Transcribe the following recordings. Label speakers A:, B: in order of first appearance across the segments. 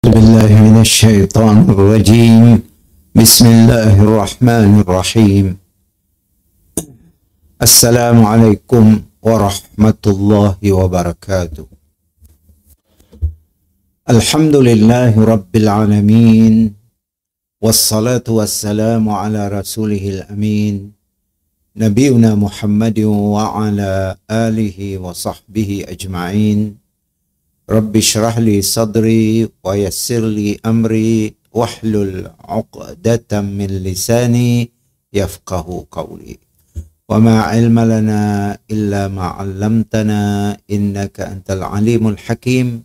A: بالله من الشيطان الرجيم. بسم الله الرحمن الرحيم. السلام عليكم ورحمة الله وبركاته. الحمد لله رب العالمين، والصلاة والسلام على رسوله الأمين نبينا محمد وعلى آله وصحبه أجمعين. رب اشرح لي صدري ويسر لي أمري واحلل عقدة من لساني يفقه قولي. وما علم لنا إلا ما علمتنا إنك أنت العليم الحكيم.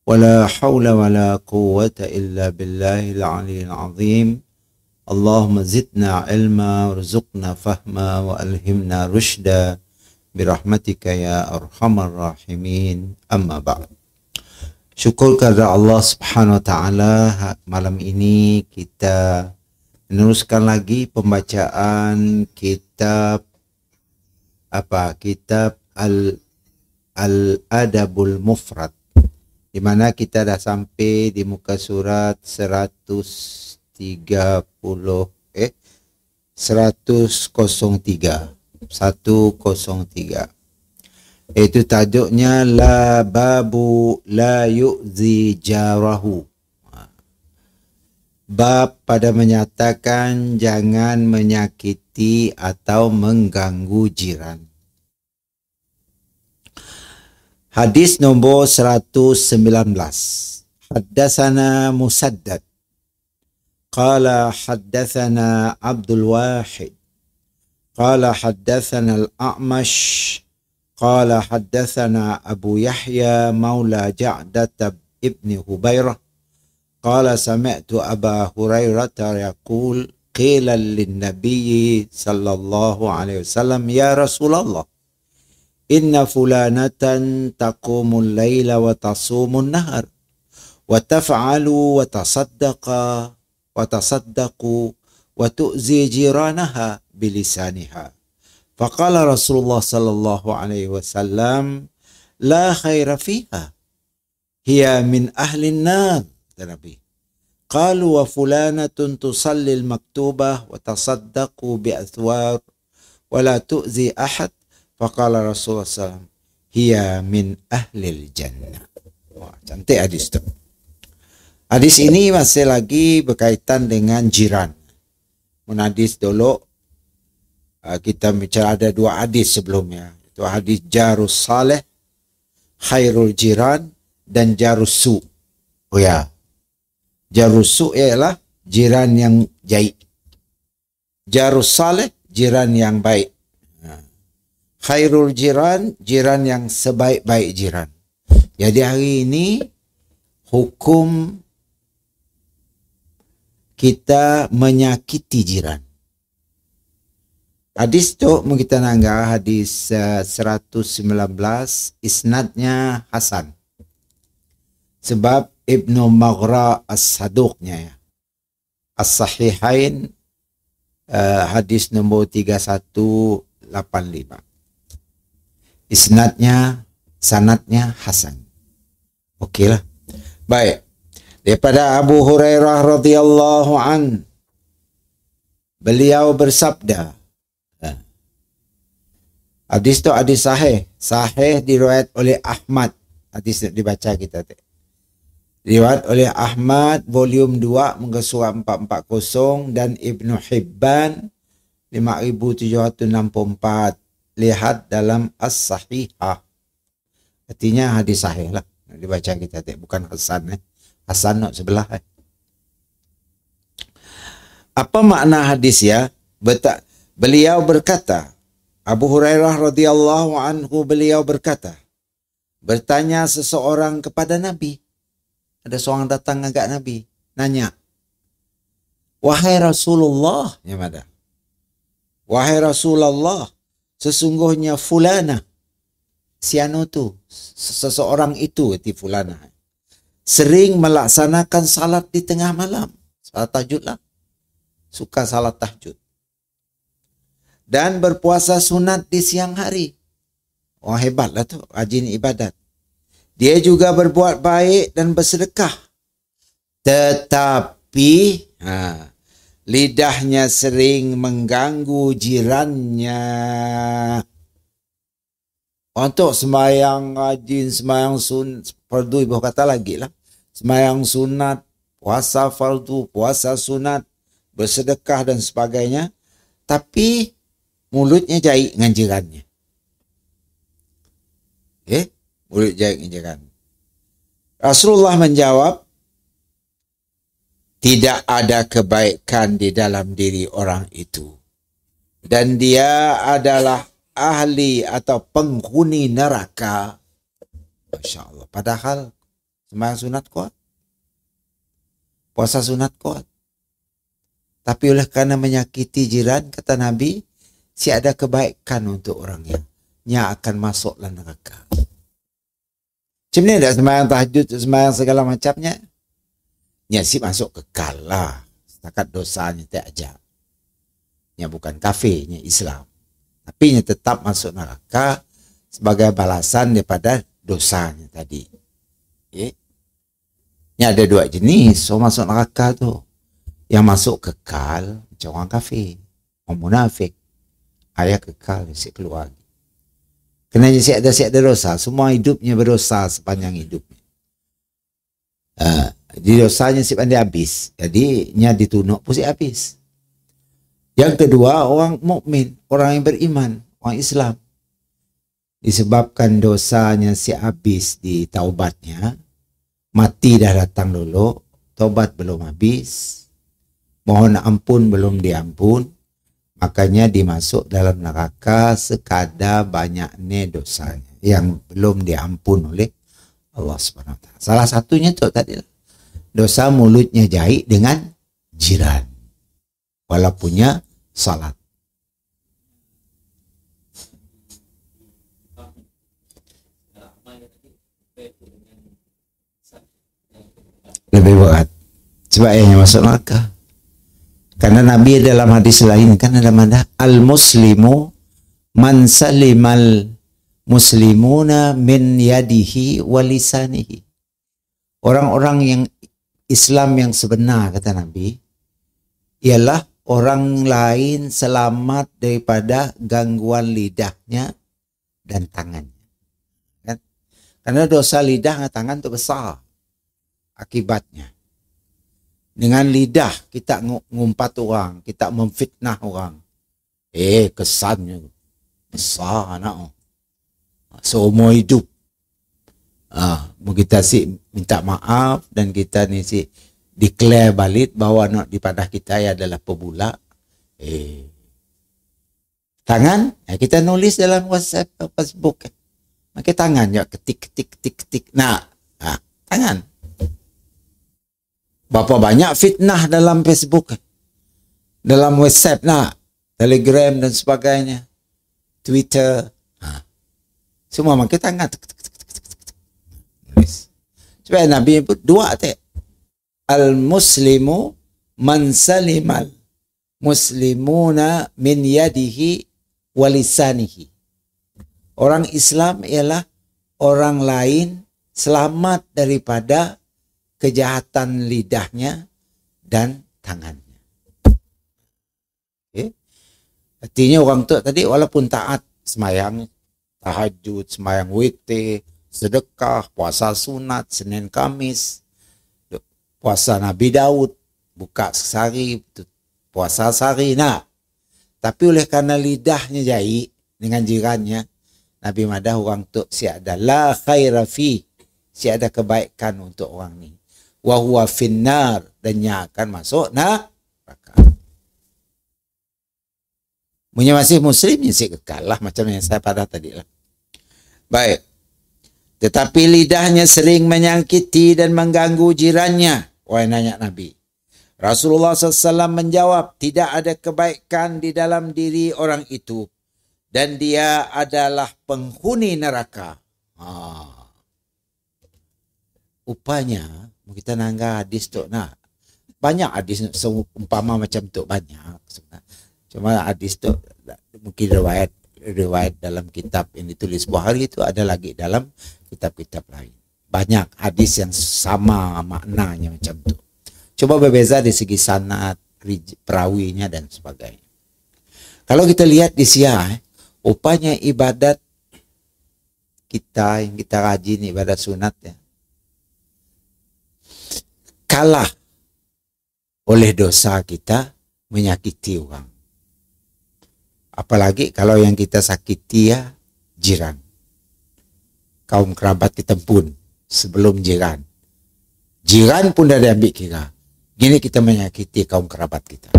A: ولا حول ولا قوة إلا بالله العلي العظيم. اللهم زدنا علما وارزقنا فهما وألهمنا رشدا برحمتك يا أرحم الراحمين. أما بعد. Syukur kepada Allah Subhanahu Wa Taala, malam ini kita meneruskan lagi pembacaan kitab Al-Adabul Mufrad, di mana kita dah sampai di muka surat 103. Itu tajuknya la babu la yu'zi jarahu. Bab pada menyatakan jangan menyakiti atau mengganggu jiran. Hadis nombor 119. Haddatsana Musaddad qala haddatsana Abdul Wahid qala haddatsana Al-A'mash قال حدثنا أبو يحيى مولى جعدة ابن هبيرة قال سمعت أبا هريرة يقول قيل للنبي صلى الله عليه وسلم يا رسول الله إن فلانة تقوم الليل وتصوم النهر وتفعل وتصدق وتؤذي جيرانها بلسانها. فقال رسول الله صلى الله عليه وسلم لا خير فيها هي من أهل النار. قالوا وفلانة تصلي المكتوبة وتصدق بأثوار ولا تؤذي أحد. فقال رسول الله صلى الله عليه وسلم هي من أهل الجنة. Wah, cantik hadis tu. Hadis ini masih lagi berkaitan dengan jiran. Hadis dulu kita bicara ada dua hadis sebelumnya. Itu hadis Jarus Saleh, Khairul Jiran, dan Jarus Su. Oh ya, Jarus Su ialah jiran yang jaik. Jarus Saleh, jiran yang baik. Khairul Jiran, jiran yang sebaik-baik jiran. Jadi hari ini hukum kita menyakiti jiran. Hadis tu kita nangga hadis 119, isnadnya Hasan. Sebab Ibnu Maghra As-Saduqnya ya. As-Sahihain hadis nombor 3185. Isnadnya, sanadnya Hasan. Okeylah. Baik. Daripada Abu Hurairah radhiyallahu an, beliau bersabda, hadis tu hadis sahih. Sahih diriwayat oleh Ahmad. Hadis dibaca kita. Diriwayat oleh Ahmad volume 2 muka surat 440 dan Ibnu Hibban 5764. Lihat dalam As-Sahihah. Artinya hadis sahih lah. Dibaca kita. Bukan Hasan. Hasan nak sebelah. Apa makna hadis ya? Beliau berkata, Abu Hurairah radhiyallahu anhu beliau berkata, bertanya seseorang kepada Nabi. Ada seorang datang agak Nabi, nanya, wahai Rasulullah, ya mada. Wahai Rasulullah, sesungguhnya fulana, siano tu, seseorang itu fulana, sering melaksanakan salat di tengah malam. Salat tahajud lah. Suka salat tahajud. Dan berpuasa sunat di siang hari. Wah, hebatlah tu, rajin ibadat. Dia juga berbuat baik dan bersedekah Tetapi lidahnya sering mengganggu jirannya. Untuk sembahyang rajin, sembahyang sunat, fardu ibu kata lagi lah. Sembahyang sunat, puasa fardu, puasa sunat, bersedekah dan sebagainya. Tapi mulutnya jahit dengan jirannya. Mulut jahit dengan jirannya. Rasulullah menjawab, tidak ada kebaikan di dalam diri orang itu. Dan dia adalah ahli atau penghuni neraka. Masya Allah. Padahal sembahyang sunat kuat. Puasa sunat kuat. Tapi oleh kerana menyakiti jiran, kata Nabi, si ada kebaikan untuk orangnya. Nya akan masuklah neraka. Macam ni tak sembahyang tahajud, sembahyang segala macamnya. Nya si masuk kekal lah. Setakat dosanya tak ajak. Nya bukan kafir, nya Islam. Tapi nya tetap masuk neraka sebagai balasan daripada dosanya tadi. Nya ada dua jenis orang masuk neraka tu. Yang masuk kekal macam orang kafir, orang munafik. Ayah kekal, si keluar. Kena si ada dosa. Semua hidupnya berdosa sepanjang hidupnya. Di dosanya si pandai habis. Jadi nya ditunuk pun si habis. Yang kedua, orang mukmin, orang yang beriman, orang Islam. Disebabkan dosanya si habis di taubatnya, mati dah datang dulu, taubat belum habis, mohon ampun belum diampun, makanya dimasuk dalam neraka sekadar banyaknya dosanya yang belum diampun oleh Allah SWT. Salah satunya tu tadi, dosa mulutnya jahit dengan jiran. Walaupunnya salat. Lebih berat. Sebab yang masuk neraka. Karena Nabi dalam hadis lain kan ada mana al-muslimu man salimal muslimuna min yadihi wa lisanihi. Orang-orang yang Islam yang sebenar, kata Nabi, ialah orang lain selamat daripada gangguan lidahnya dan tangannya. Kan? Karena dosa lidah dan tangan itu besar akibatnya. Dengan lidah kita ngumpat orang, kita memfitnah orang. Kesannya besar anak. Seumur hidup. Kita si minta maaf dan kita ni si declare balik bahawa nak di padah kita adalah pebula. Tangan, kita nulis dalam WhatsApp, Facebook. Pakai tangan ya, ketik. Nah, tangan. Berapa banyak fitnah dalam Facebook, dalam WhatsApp, Telegram dan sebagainya, Twitter. Semua pakai tangan. Nulis. Supaya Nabi pun dua tak. Al-muslimu man salimal muslimuna min yadihi wa lisanihi. Orang Islam ialah orang lain selamat daripada kejahatan lidahnya dan tangannya. Artinya orang tu tadi walaupun taat sembahyang tahajud, sembahyang witir, sedekah, puasa sunat, Senin Kamis, puasa Nabi Daud, buka sehari, puasa sehari, tapi oleh kerana lidahnya jahit dengan jirannya, Nabi madah orang tu si ada la khaira fi, si ada kebaikan untuk orang ni. Wa huwa finnar, dan nya akan masuk neraka. Punya masih muslim, si kekal lah macam yang saya pada tadi lah. Baik. Tetapi lidahnya sering menyakiti dan mengganggu jirannya. Wahai nanya Nabi. Rasulullah SAW menjawab, tidak ada kebaikan di dalam diri orang itu. Dan dia adalah penghuni neraka. Upanya, kita nangga hadis tu, banyak hadis seumpama macam tu, banyak. Cuma hadis tu, mungkin riwayat dalam kitab yang ditulis Bukhari itu ada lagi dalam kitab-kitab lain. Banyak hadis yang sama maknanya macam tu. Cuma berbeza di segi sanad, perawinya dan sebagainya. Kalau kita lihat di Syiah, rupanya ibadat kita yang kita rajin, ibadat sunat ya, kalah oleh dosa kita menyakiti orang. Apalagi kalau yang kita sakiti ya jiran, kaum kerabat kita pun sebelum jiran. Jiran pun dah diambil kira. Gini kita menyakiti kaum kerabat kita.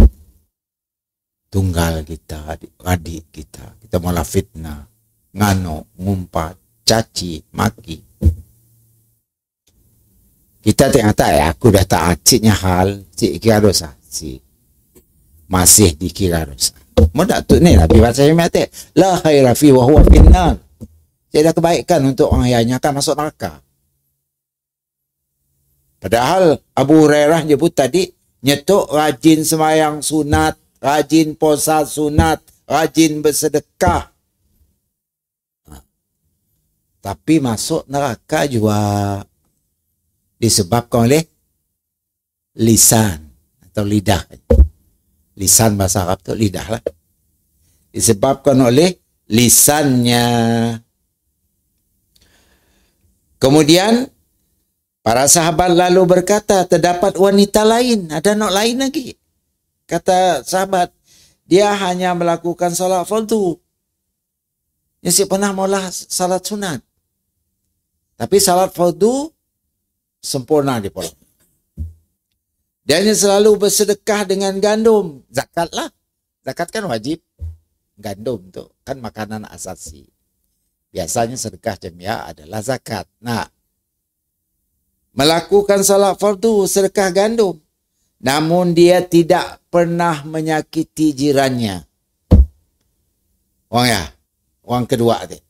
A: Tunggal kita, adik kita. Kita malah fitnah, ngano, ngumpat, caci, maki. Kita tengok tak ya, aku dah taat ciknya hal, cik kira dosa. Cik masih dikira dosa. Mudah tu ni Nabi baca ayat la khaira fi wa huwa finnar. Tidak ada kebaikan untuk orang yang akan masuk neraka. Padahal Abu Hurairah nyebut tadi, nyetuk rajin semayang sunat, rajin puasa sunat, rajin bersedekah. Tapi masuk neraka juga disebabkan oleh lisan atau lidah. Lisan bahasa Arab itu lidah lah. Disebabkan oleh lisannya. Kemudian para sahabat lalu berkata, terdapat wanita lain, ada anak lain lagi. Kata sahabat, dia hanya melakukan salat fardu. Dia si pernah mula salat sunat. Tapi salat fardu sempurna di pola. Dia hanya selalu bersedekah dengan gandum. Zakat lah. Zakat kan wajib. Gandum tu kan makanan asasi. Biasanya sedekah jamiah adalah zakat. Nah, melakukan salat fardu sedekah gandum. Namun dia tidak pernah menyakiti jirannya. Orang kedua tu.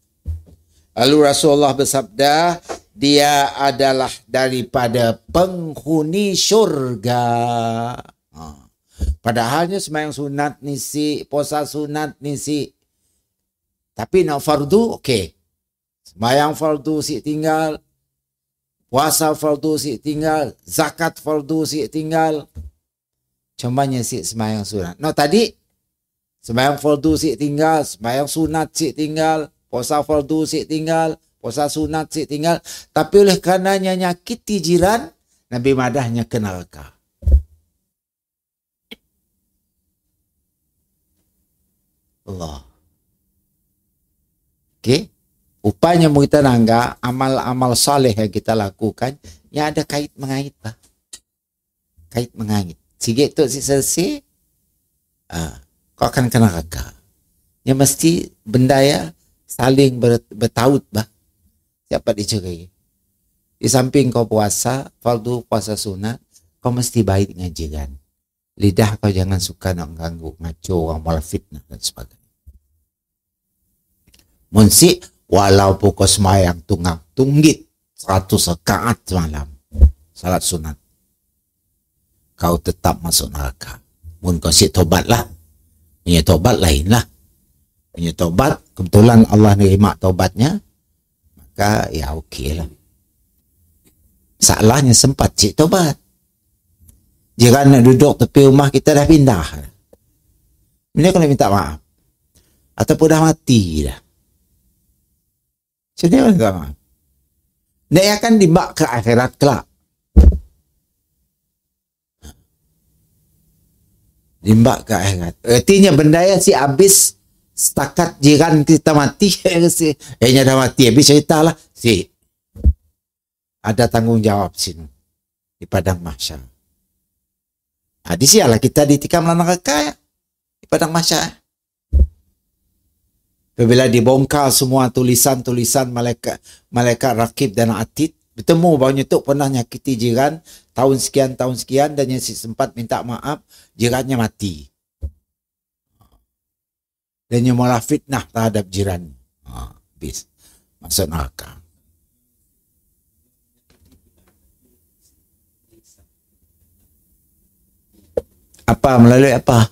A: Lalu Rasulullah bersabda, dia adalah daripada penghuni syurga. Padahalnya sembahyang sunat nisi, puasa sunat nisi. Tapi nak fardu, okey. Sembahyang fardu si tinggal, puasa fardu si tinggal, zakat fardu si tinggal. Cumanya si sembahyang sunat. No tadi, sembahyang fardu si tinggal, sembahyang sunat si tinggal, puasa fardu si tinggal, puasa sunat si tinggal. Tapi oleh karenanya nyakiti jiran, Nabi madahnya ke neraka. Allah. Okey. Upanya kita nangga amal-amal saleh yang kita lakukan yang ada kait mengait lah. Kait mengait. Sikit tu si selesai, kau akan kena neraka. Yang mesti benda ya saling bertaut bah. Siapa dicerai. Di samping kau puasa, fardu puasa sunat, kau mesti baik dengan jiran. Lidah kau jangan suka nak ganggu, ngaco orang, malah fitnah dan sebagainya. Munsi, walaupun kau semayang tunggit 100 rakaat semalam, salat sunat, kau tetap masuk neraka. Mun kau si tobat lah. Punya tobat lain lah. Punya tobat, kebetulan Allah nerima tobatnya, maka ya okey lah. Salahnya sempat cik tobat. Jiran nak duduk tepi rumah kita dah pindah. Bila kena minta maaf. Ataupun dah mati dah. Jadi mana minta maaf? Dia akan dibak ke akhirat kelak. Dibak ke akhirat. Artinya benda yang si habis setakat jiran kita mati. Nya dah mati. Habis cerita lah. Si. Ada tanggungjawab sini. Di padang mahsyar. Di sialah kita ditikam neraka ya. Di padang mahsyar. Apabila dibongkar semua tulisan-tulisan malaikat rakib dan atid, bertemu bahawa tu pernah nyakiti jiran tahun sekian dan yang sempat minta maaf, jirannya mati. Dan yang malah fitnah terhadap jiran. Habis. Masuk neraka. Apa? Melalui apa?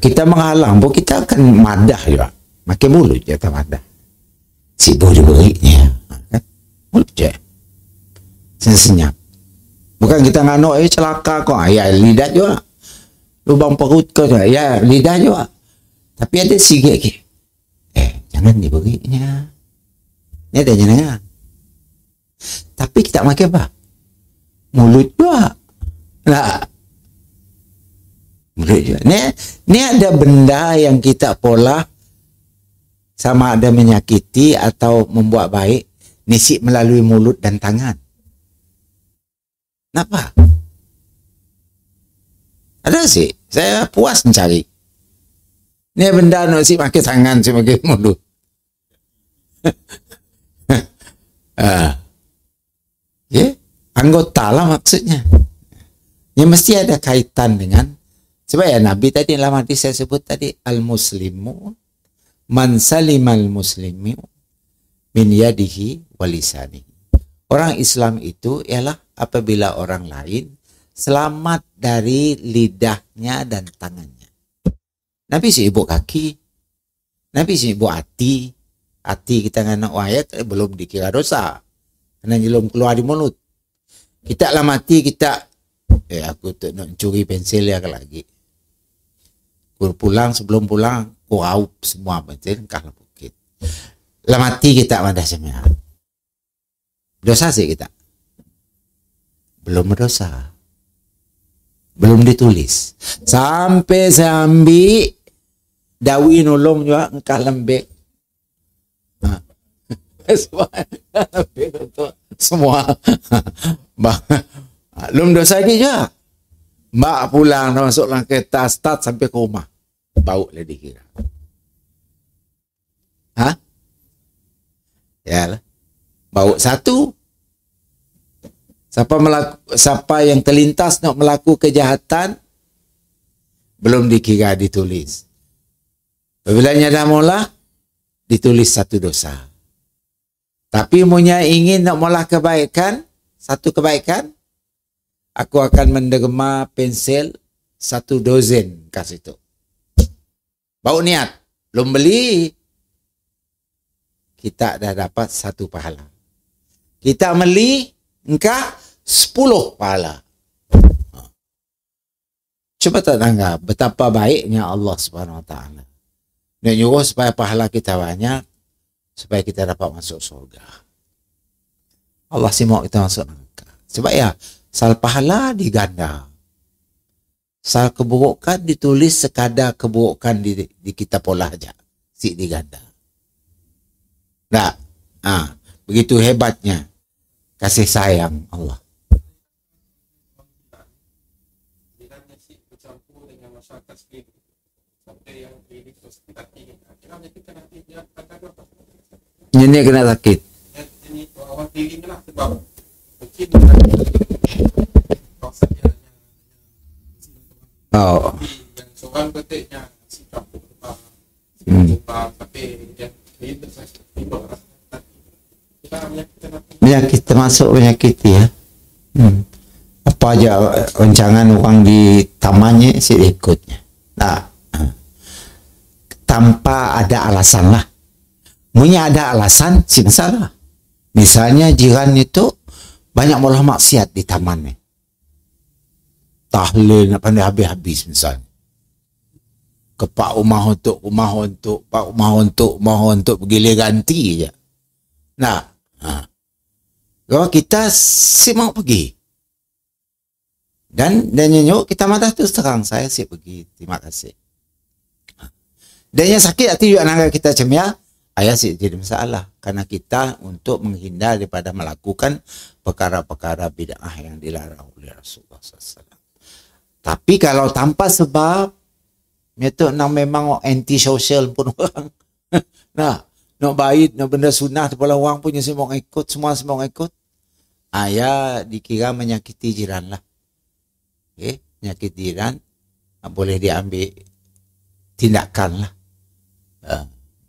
A: kita menghalang pun kita akan madah juga. Makin mulut je tak madah. Si boleh beriknya. Kan? Mulut je. Senyap. Bukan kita nganuk, celaka kau. Ya, lidah juga. Lubang perut kau juga. Ya, lidah juga. Tapi ada sikit lagi. Jangan diberinya. Ni ada jangan. Tapi kita makan apa? Mulut juga. Nah. Mulut juga. Ni ada benda yang kita pola sama ada menyakiti atau membuat baik. Nisik melalui mulut dan tangan. Kenapa? Ada sih. Saya puas mencari. Ni benda nak si pakai tangan, si pakai mulut. Ya, anggota lah maksudnya. Ini mesti ada kaitan dengan, sebab ya Nabi tadi dalam hadis saya sebut tadi, al-muslimu man salimal muslimu min yadihi walisani. Orang Islam itu ialah apabila orang lain selamat dari lidahnya dan tangannya. Nabi sibuk kaki, Nabi sibuk hati. Hati kita dengan nak ayat belum dikira dosa. Kerana belum keluar di mulut. Kita dalam hati kita, aku tu nak curi pensil ya lagi. Pulang sebelum pulang, aku raup semua pensil, kalah bukit. Dalam hati kita madah semua. Dosa sih kita. Belum berdosa. Belum ditulis. Sampai saya ambil dawi nolong juga engkau lembek. Semua belum dosa lagi je. Mak pulang masuk dalam kereta, start sampai ke rumah, bau lah dikira. Ya lah, bau satu. Siapa yang terlintas nak melakukan kejahatan belum dikira ditulis. Apabila dah mula ditulis satu dosa. Tapi punya ingin nak mula kebaikan, satu kebaikan, aku akan menderma pensil 1 dozen kat situ. Bau niat, belum beli, kita dah dapat 1 pahala. Kita beli, engkau 10 pahala. Cuba tak tangga betapa baiknya Allah Subhanahu Wa Taala. Dia nyuruh supaya pahala kita banyak, supaya kita dapat masuk surga. Allah sih mau kita masuk neraka. Sebab ya, sal pahala diganda. Sal keburukan ditulis sekadar keburukan di kita pola aja. Si diganda. Nah, begitu hebatnya kasih sayang Allah. Ini kena sakit. Ini orang feeling lah sebab mungkin yang seorang petiknya si campur tapi yang itu penyakit termasuk penyakit ya. Apa aja rancangan orang di tamannya si ikutnya. Nah, tanpa ada alasan lah. Punya ada alasan sih salah. Misalnya jiran itu banyak mula maksiat di tamannya. Tahlil nak pandai habis-habis misalnya. Ke pak rumah untuk bergilir ganti je. Nah, kalau kita si mau pergi. Dan nyanyuk kita madah tu terang saya si pergi. Terima kasih. Dan yang sakit hati juga nak kita cemia. Ayah sih jadi masalah karena kita untuk menghindar daripada melakukan perkara-perkara bid'ah yang dilarang oleh Rasulullah SAW. Tapi kalau tanpa sebab, itu memang anti sosial pun orang. Nah, nak baik, nak benda sunnah tu pula orang punya semua ikut, semua ikut. Ayah dikira menyakiti jiran lah. Menyakiti jiran, boleh diambil tindakan lah.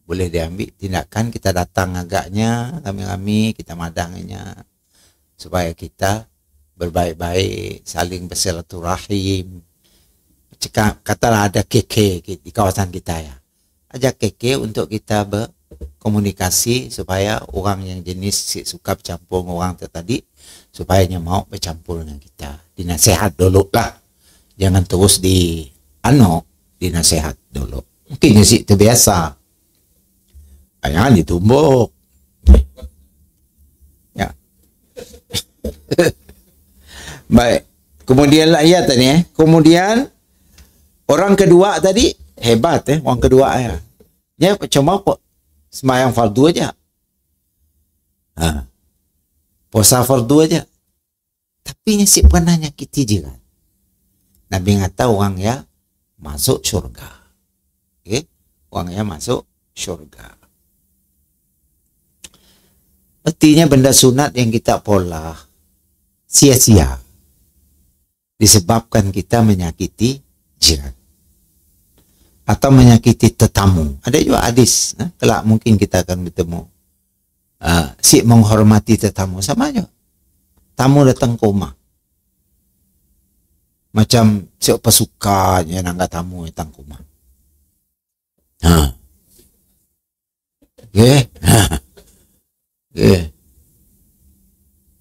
A: Boleh diambil tindakan, kita datang agaknya kami kita madangnya supaya kita berbaik-baik, saling bersilaturahim. cakap, katalah ada KK di kawasan kita ya. Ajak KK untuk kita berkomunikasi supaya orang yang jenis suka bercampur dengan orang tadi, supaya dia mau bercampur dengan kita. Dinasihat dulu lah. Jangan terus dinasihat dulu. Mungkin dia si terbiasa. Jangan ditumbuk. Ya. Baik. Kemudian ya tadi kemudian orang kedua tadi hebat orang kedua ya. Dia cuma sembahyang fardu aja. Puasa fardu aja. Tapi si pernah nyakiti jiran. Nabi ngata orang ya masuk syurga. Okay? Orang ya masuk syurga. Artinya benda sunat yang kita pola sia-sia. Disebabkan kita menyakiti jiran atau menyakiti tetamu. Ada juga hadis, kelak mungkin kita akan bertemu. Si menghormati tetamu sama aja. Tamu datang ke rumah, macam siapa sukanya nangga tamu datang ke rumah.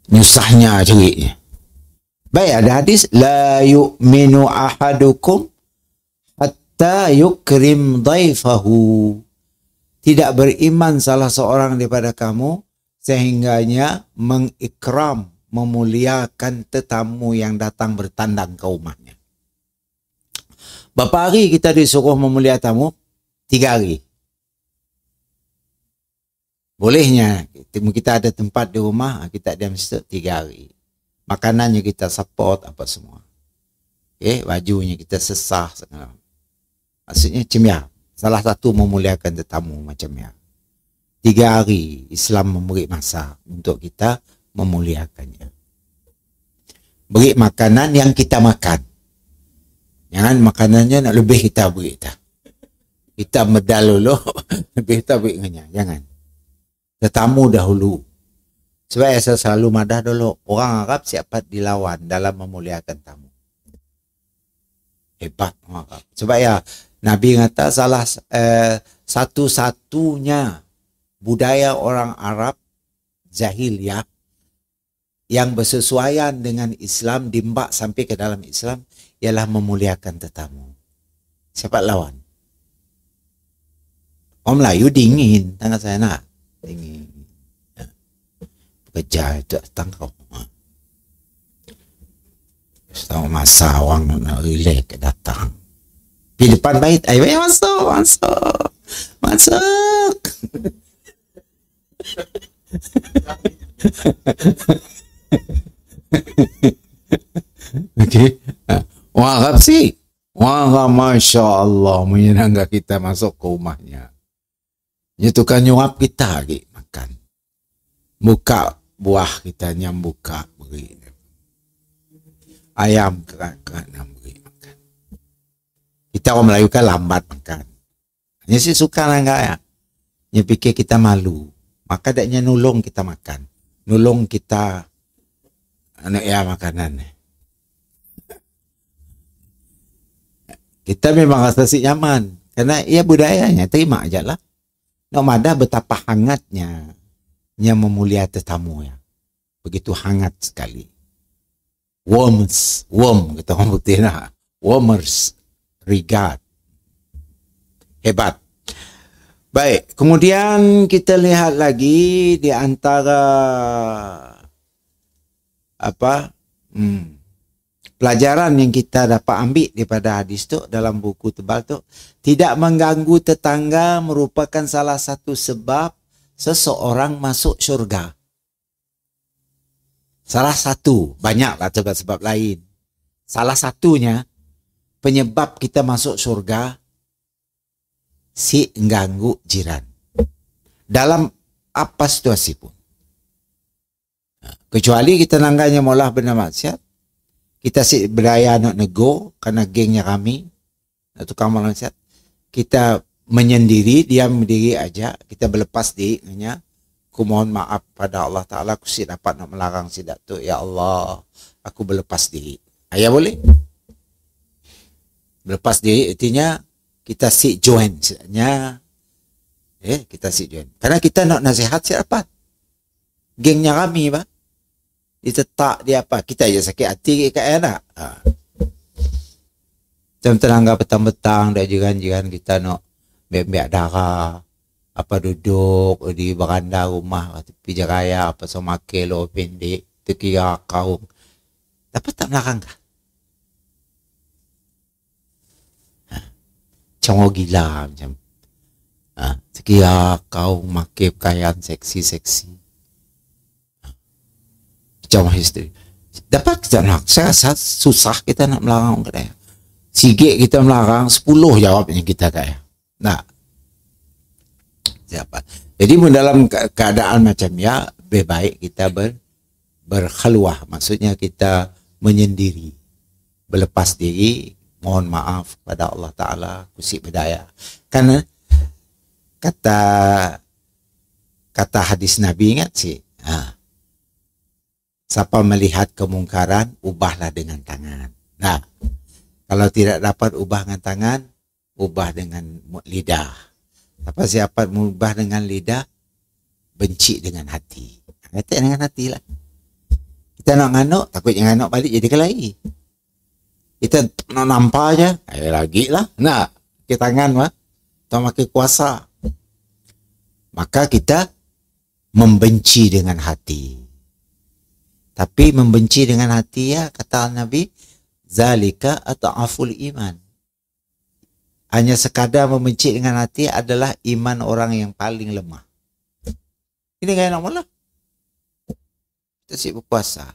A: Nyusahnya ceriknya. Baik, ada hadis, la yu'minu ahadukum hatta yukrim dhaifahu. Tidak beriman salah seorang daripada kamu sehingganya mengikram, memuliakan tetamu yang datang bertandang ke rumahnya. Berapa hari kita disuruh memuliakan tamu? 3 hari. Bolehnya kita ada tempat di rumah, kita diam situ 3 hari. Makanannya kita support apa semua. Bajunya kita sesah segala. Maksudnya macam ya, salah satu memuliakan tetamu macam ya. 3 hari Islam memberi masa untuk kita memuliakannya. Beri makanan yang kita makan. Jangan makanannya nak lebih kita beri dah. Kita medal dulu, lebih kita beri dengan jangan. Tetamu dahulu. Sebab saya selalu madah dulu. Orang Arab siap dilawan dalam memuliakan tamu. Hebat orang Arab. Sebab ya Nabi kata salah satu-satunya budaya orang Arab jahiliyah yang bersesuaian dengan Islam, dimbak sampai ke dalam Islam, ialah memuliakan tetamu. Siapa lawan? Orang Melayu dingin. Tengah saya nak. Dingin. Kerja itu tangkap. Setahun masa orang nak relax datang. Di depan bait, ayo masuk. Okey. Orang Arab sih. Orang Arab Masya Allah menyenangkan kita masuk ke rumahnya. Dia tukar nyuap kita lagi makan. Buka buah kita buka beri. Ayam kerak-kerak beri makan. Kita orang Melayu kan lambat makan. Dia sih suka lah enggak ya. Dia fikir kita malu. Maka daknya nulung kita makan. Nulung kita anak ya makanan. Kita memang rasa si nyaman. Karena ia budayanya, terima aja lah. Nak madah betapa hangatnya memulia tetamu ya. Begitu hangat sekali. Warm kata orang putih nak. Warmers regard. Hebat. Baik, kemudian kita lihat lagi di antara pelajaran yang kita dapat ambil daripada hadis tu dalam buku tebal tu, tidak mengganggu tetangga merupakan salah satu sebab seseorang masuk syurga. Salah satu, banyaklah sebab-sebab lain. Salah satunya penyebab kita masuk syurga si mengganggu jiran. Dalam apa situasi pun. Kecuali kita nangganya maulah benda maksiat, kita si berdaya nak nego kerana gengnya kami, nak tukang maksiat, kita menyendiri, diam diri aja, kita berlepas diri dengannya. Aku mohon maaf pada Allah Ta'ala, aku si dapat nak melarang si tu. Ya Allah, aku berlepas diri. Ayah boleh? Berlepas diri artinya kita seek join sebenarnya. Kita seek join. Karena kita nak nasihat siapa? Gengnya kami bah. Dia tak dia apa? Kita aja sakit hati kat anak. Jam terangga petang-petang dah jiran-jiran kita nak biak-biak darah. Apa duduk di beranda rumah tepi jeraya apa sama kilo pendek terkira kaum. Dapat tak melakang kah? Macam gila macam. Terkira kau makai pakaian seksi-seksi. Macam isteri. Dapat kita nak. Saya rasa susah kita nak melarang kedai. Sikit kita melarang, 10 jawabnya kita kaya. Nah. Siapa? Jadi dalam keadaan macam ya, lebih baik kita berkhaluah. Maksudnya kita menyendiri. Berlepas diri, mohon maaf kepada Allah Ta'ala, kusik berdaya. Karena kata hadis Nabi ingat sih. Siapa melihat kemungkaran, ubahlah dengan tangan. Nah, kalau tidak dapat ubah dengan tangan, ubah dengan lidah. Siapa mengubah dengan lidah, benci dengan hati. Kata dengan hati lah. Kita nak nganuk, takut yang nganuk balik jadi kelahi. Kita nak nampak aja, lagi lah. Nah, ke tangan mah, atau makin kuasa. Maka kita membenci dengan hati. Tapi membenci dengan hati ya, kata Nabi, zalika ata'aful iman. Hanya sekadar membenci dengan hati adalah iman orang yang paling lemah. Ini gaya nak mula. Kita siap berpuasa.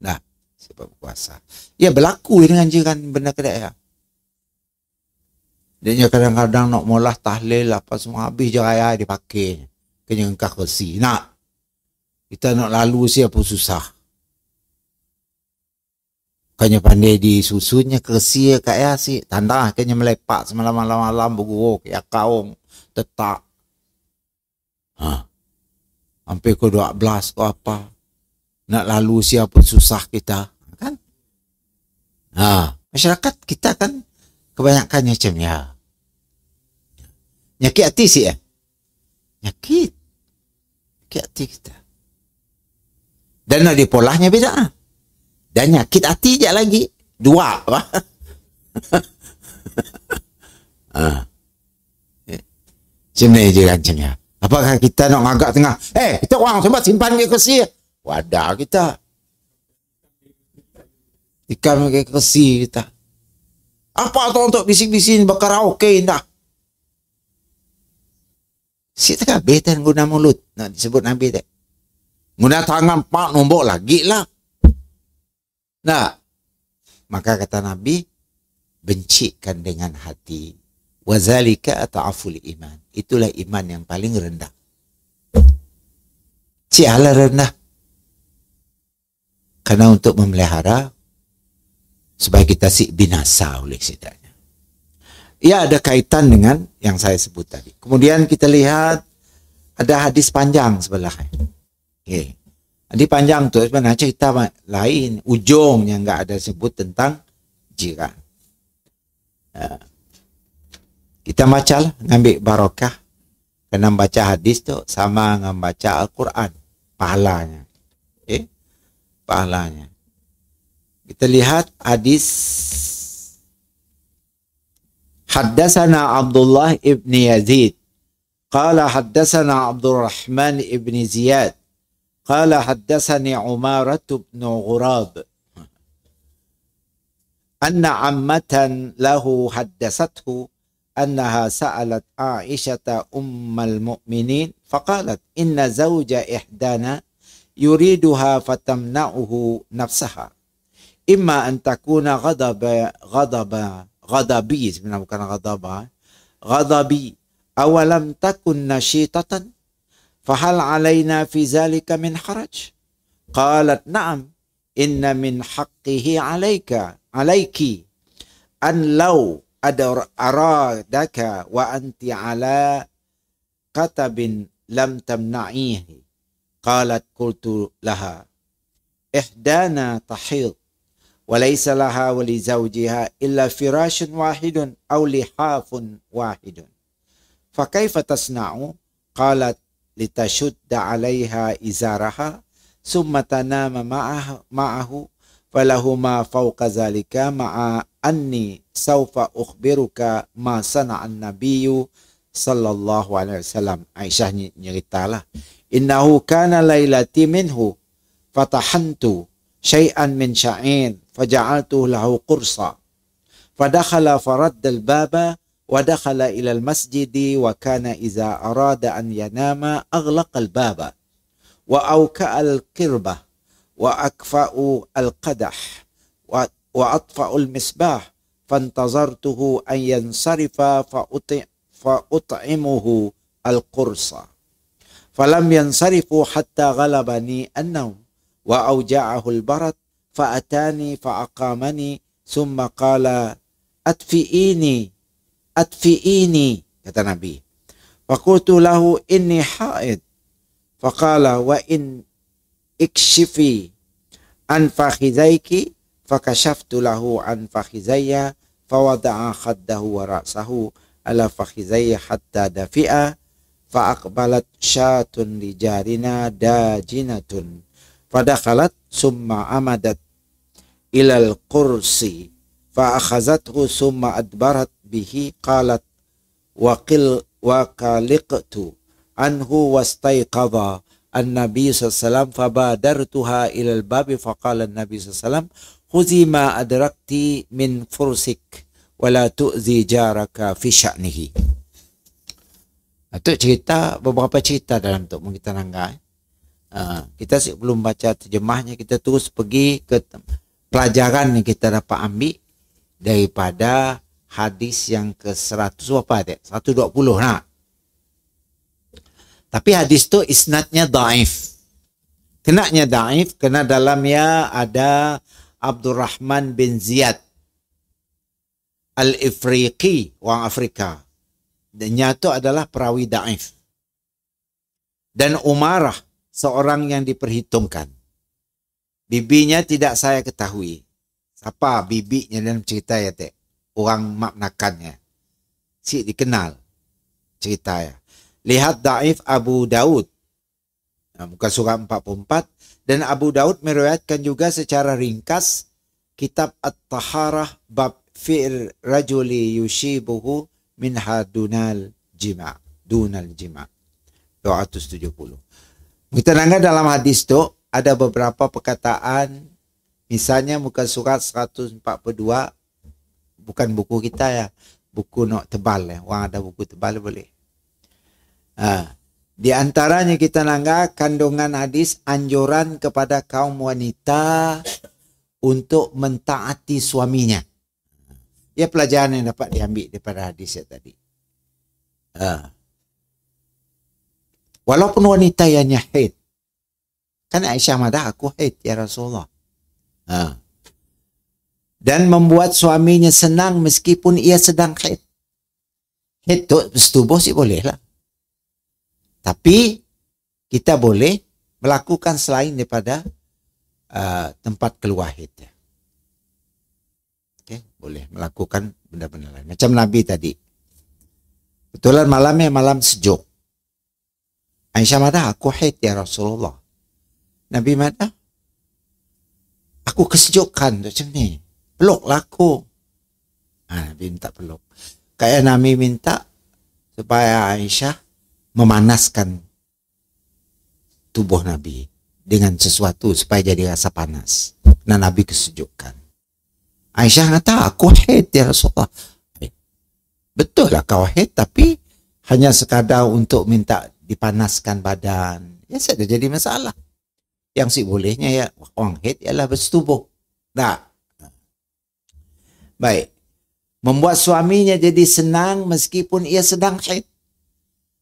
A: Nah, siap berpuasa. Ya berlaku dengan jiran benda kedai ya. Dia kadang-kadang nak mula tahlil apa semua habis je raya dipakai. Kena engkau kersi. Nak. Kita nak lalu siapa susah. Kanya pandai disusunnya kersi kat ya si tanda kanya melepak semalam-malam berguruk ya kaung tetak. Hampir ke 12 ke apa. Nak lalu siapa susah kita kan? Masyarakat kita kan kebanyakannya macam ya. Nyakit hati sih ya. Nyakit hati kita. Dan nak dipolahnya beda. Dan nyakit hati je lagi. Dua. Macam ni je rancangnya. Apakah kita nak ngagak tengah? Kita orang sempat simpan ke kersi. Wadah kita. Ikan ke kersi kita. Apa tu untuk bising-bising berkaraoke dah. Si tak habis dan guna mulut. Nak disebut Nabi tak. Guna tangan pak nombok lagi lah. Nah, maka kata Nabi, bencikan dengan hati. Wazalika ata'aful iman. Itulah iman yang paling rendah. Sialah rendah. Karena untuk memelihara, supaya kita binasa oleh setidaknya. Ia ada kaitan dengan yang saya sebut tadi. Kemudian kita lihat ada hadis panjang sebelah. Okay. Hadis panjang tu sebenarnya cerita lain, ujungnya enggak ada sebut tentang jiran. Kita bacalah, ngambil barakah. Kena baca hadis tu sama dengan baca Al-Quran, pahalanya. Pahalanya. Kita lihat hadis. Haddatsana Abdullah ibn Yazid qala haddatsana Abdurrahman ibn Ziyad qala haddatsani Umarah bin Ghurab anna ammatan lahu haddatsathu annaha sa'alat Aisyah ummul mu'minin faqalat inna zawja ihdana yuriduha fatamna'uhu nafsaha imma an takuna ghadabi sebenarnya bukan ghadabi awalam takun nashitatan fahal alaina fi zalika min haraj qalat na'am inna min haqqihi alayki an law aradaka wa anti ala katabin lam tamna'ihi qalat qultu laha ihdana tahid وليس لها ولزوجها إلا فراش واحد أو لحاف واحد فكيف تصنع؟ قالت لتشد عليها إزارها ثم تنام معه فلهما فوق ذلك مع أني سوف أخبرك ما صنع النبي صلى الله عليه وسلم. Aisyah nyeritalah, innahu kana lailati minhu fatahantu syai'an min sya'in faja'altu lahu qursa fadakhala faradda al-baba wa dakhala ila al-masjidi wa kana iza arada an yanama aghlaqa al-baba wa awka'a al-qirbah wa akfa'u al-qadah wa atfa'u al-misbah fantazartuhu an yansarifa fa'ut'imuhu al-qursa falam yansarifu hatta ghalabani an-nawm wa awja'ahu al-barad fa'atani fa'aqamani thumma qala atfi'ini kata Nabi. Faqultu lahu inni haid faqala wa in ikshifi an fakhidhaiki fakashaftu lahu an fakhidhayya fawada'a khaddahu wa ra'sahu ala fakhidhayya hatta dafi'a fa'aqbalat syatun li jarina dajinatun fadakhalat summa amadat ilal kursi fa'akhazathu summa adbarat bihi qalat wa qaliqtu anhu wastayqadha an-nabi sallallahu fabadartuha ilal babi faqala an-nabi sallallahu khuzi ma adrakti min fursik wala tu'zi jaraka fi sya'nihi. Itu cerita, beberapa cerita dalam Tok Mun kita nangga. Kita sebelum baca terjemahnya, kita terus pergi ke pelajaran yang kita dapat ambil daripada hadis yang ke 100 berapa dek? 120 nak. Tapi hadis tu isnadnya dhaif. Kenanya dhaif kerana dalamnya ada Abdurrahman bin Ziyad Al-Ifriqi, orang Afrika. Dan nyata adalah perawi dhaif. Dan Umarah, seorang yang diperhitungkan. Bibinya tidak saya ketahui. Siapa bibinya dalam cerita ya tek? Orang maknakannya. Si dikenal cerita ya. Lihat dhaif Abu Daud. Muka surah 44. Dan Abu Daud meriwayatkan juga secara ringkas kitab At-Taharah bab fi'il rajuli yushibuhu minha dunal jima'. Dunal jima'. 270. Kita dengar dalam hadis tu ada beberapa perkataan, misalnya muka surat 142, bukan buku kita ya, buku nok tebal ya, orang ada buku tebal boleh. Di antaranya kita dengar kandungan hadis anjuran kepada kaum wanita untuk mentaati suaminya. Ya pelajaran yang dapat diambil daripada hadis ya tadi. Walaupun wanita yang haid. Kan Aisyah madah, aku haid ya Rasulullah. Dan membuat suaminya senang meskipun ia sedang haid. Haid tu bersetubuh sih boleh lah. Tapi kita boleh melakukan selain daripada tempat keluar haid. Okay, boleh melakukan benda-benda lain. Macam Nabi tadi. Betulan malamnya malam sejuk. Aisyah madah, aku haid ya Rasulullah. Nabi madah, aku kesejukan macam ni. Peluklah aku. Nabi minta peluk. Kayak Nabi minta supaya Aisyah memanaskan tubuh Nabi dengan sesuatu supaya jadi rasa panas. Nah Nabi kesejukan. Aisyah kata, aku haid ya Rasulullah. Betul lah kau haid, tapi hanya sekadar untuk minta dipanaskan badan. Ya sudah jadi masalah. Yang sih bolehnya ya orang haid ialah bersetubuh. Tak. Baik. Membuat suaminya jadi senang meskipun ia sedang haid.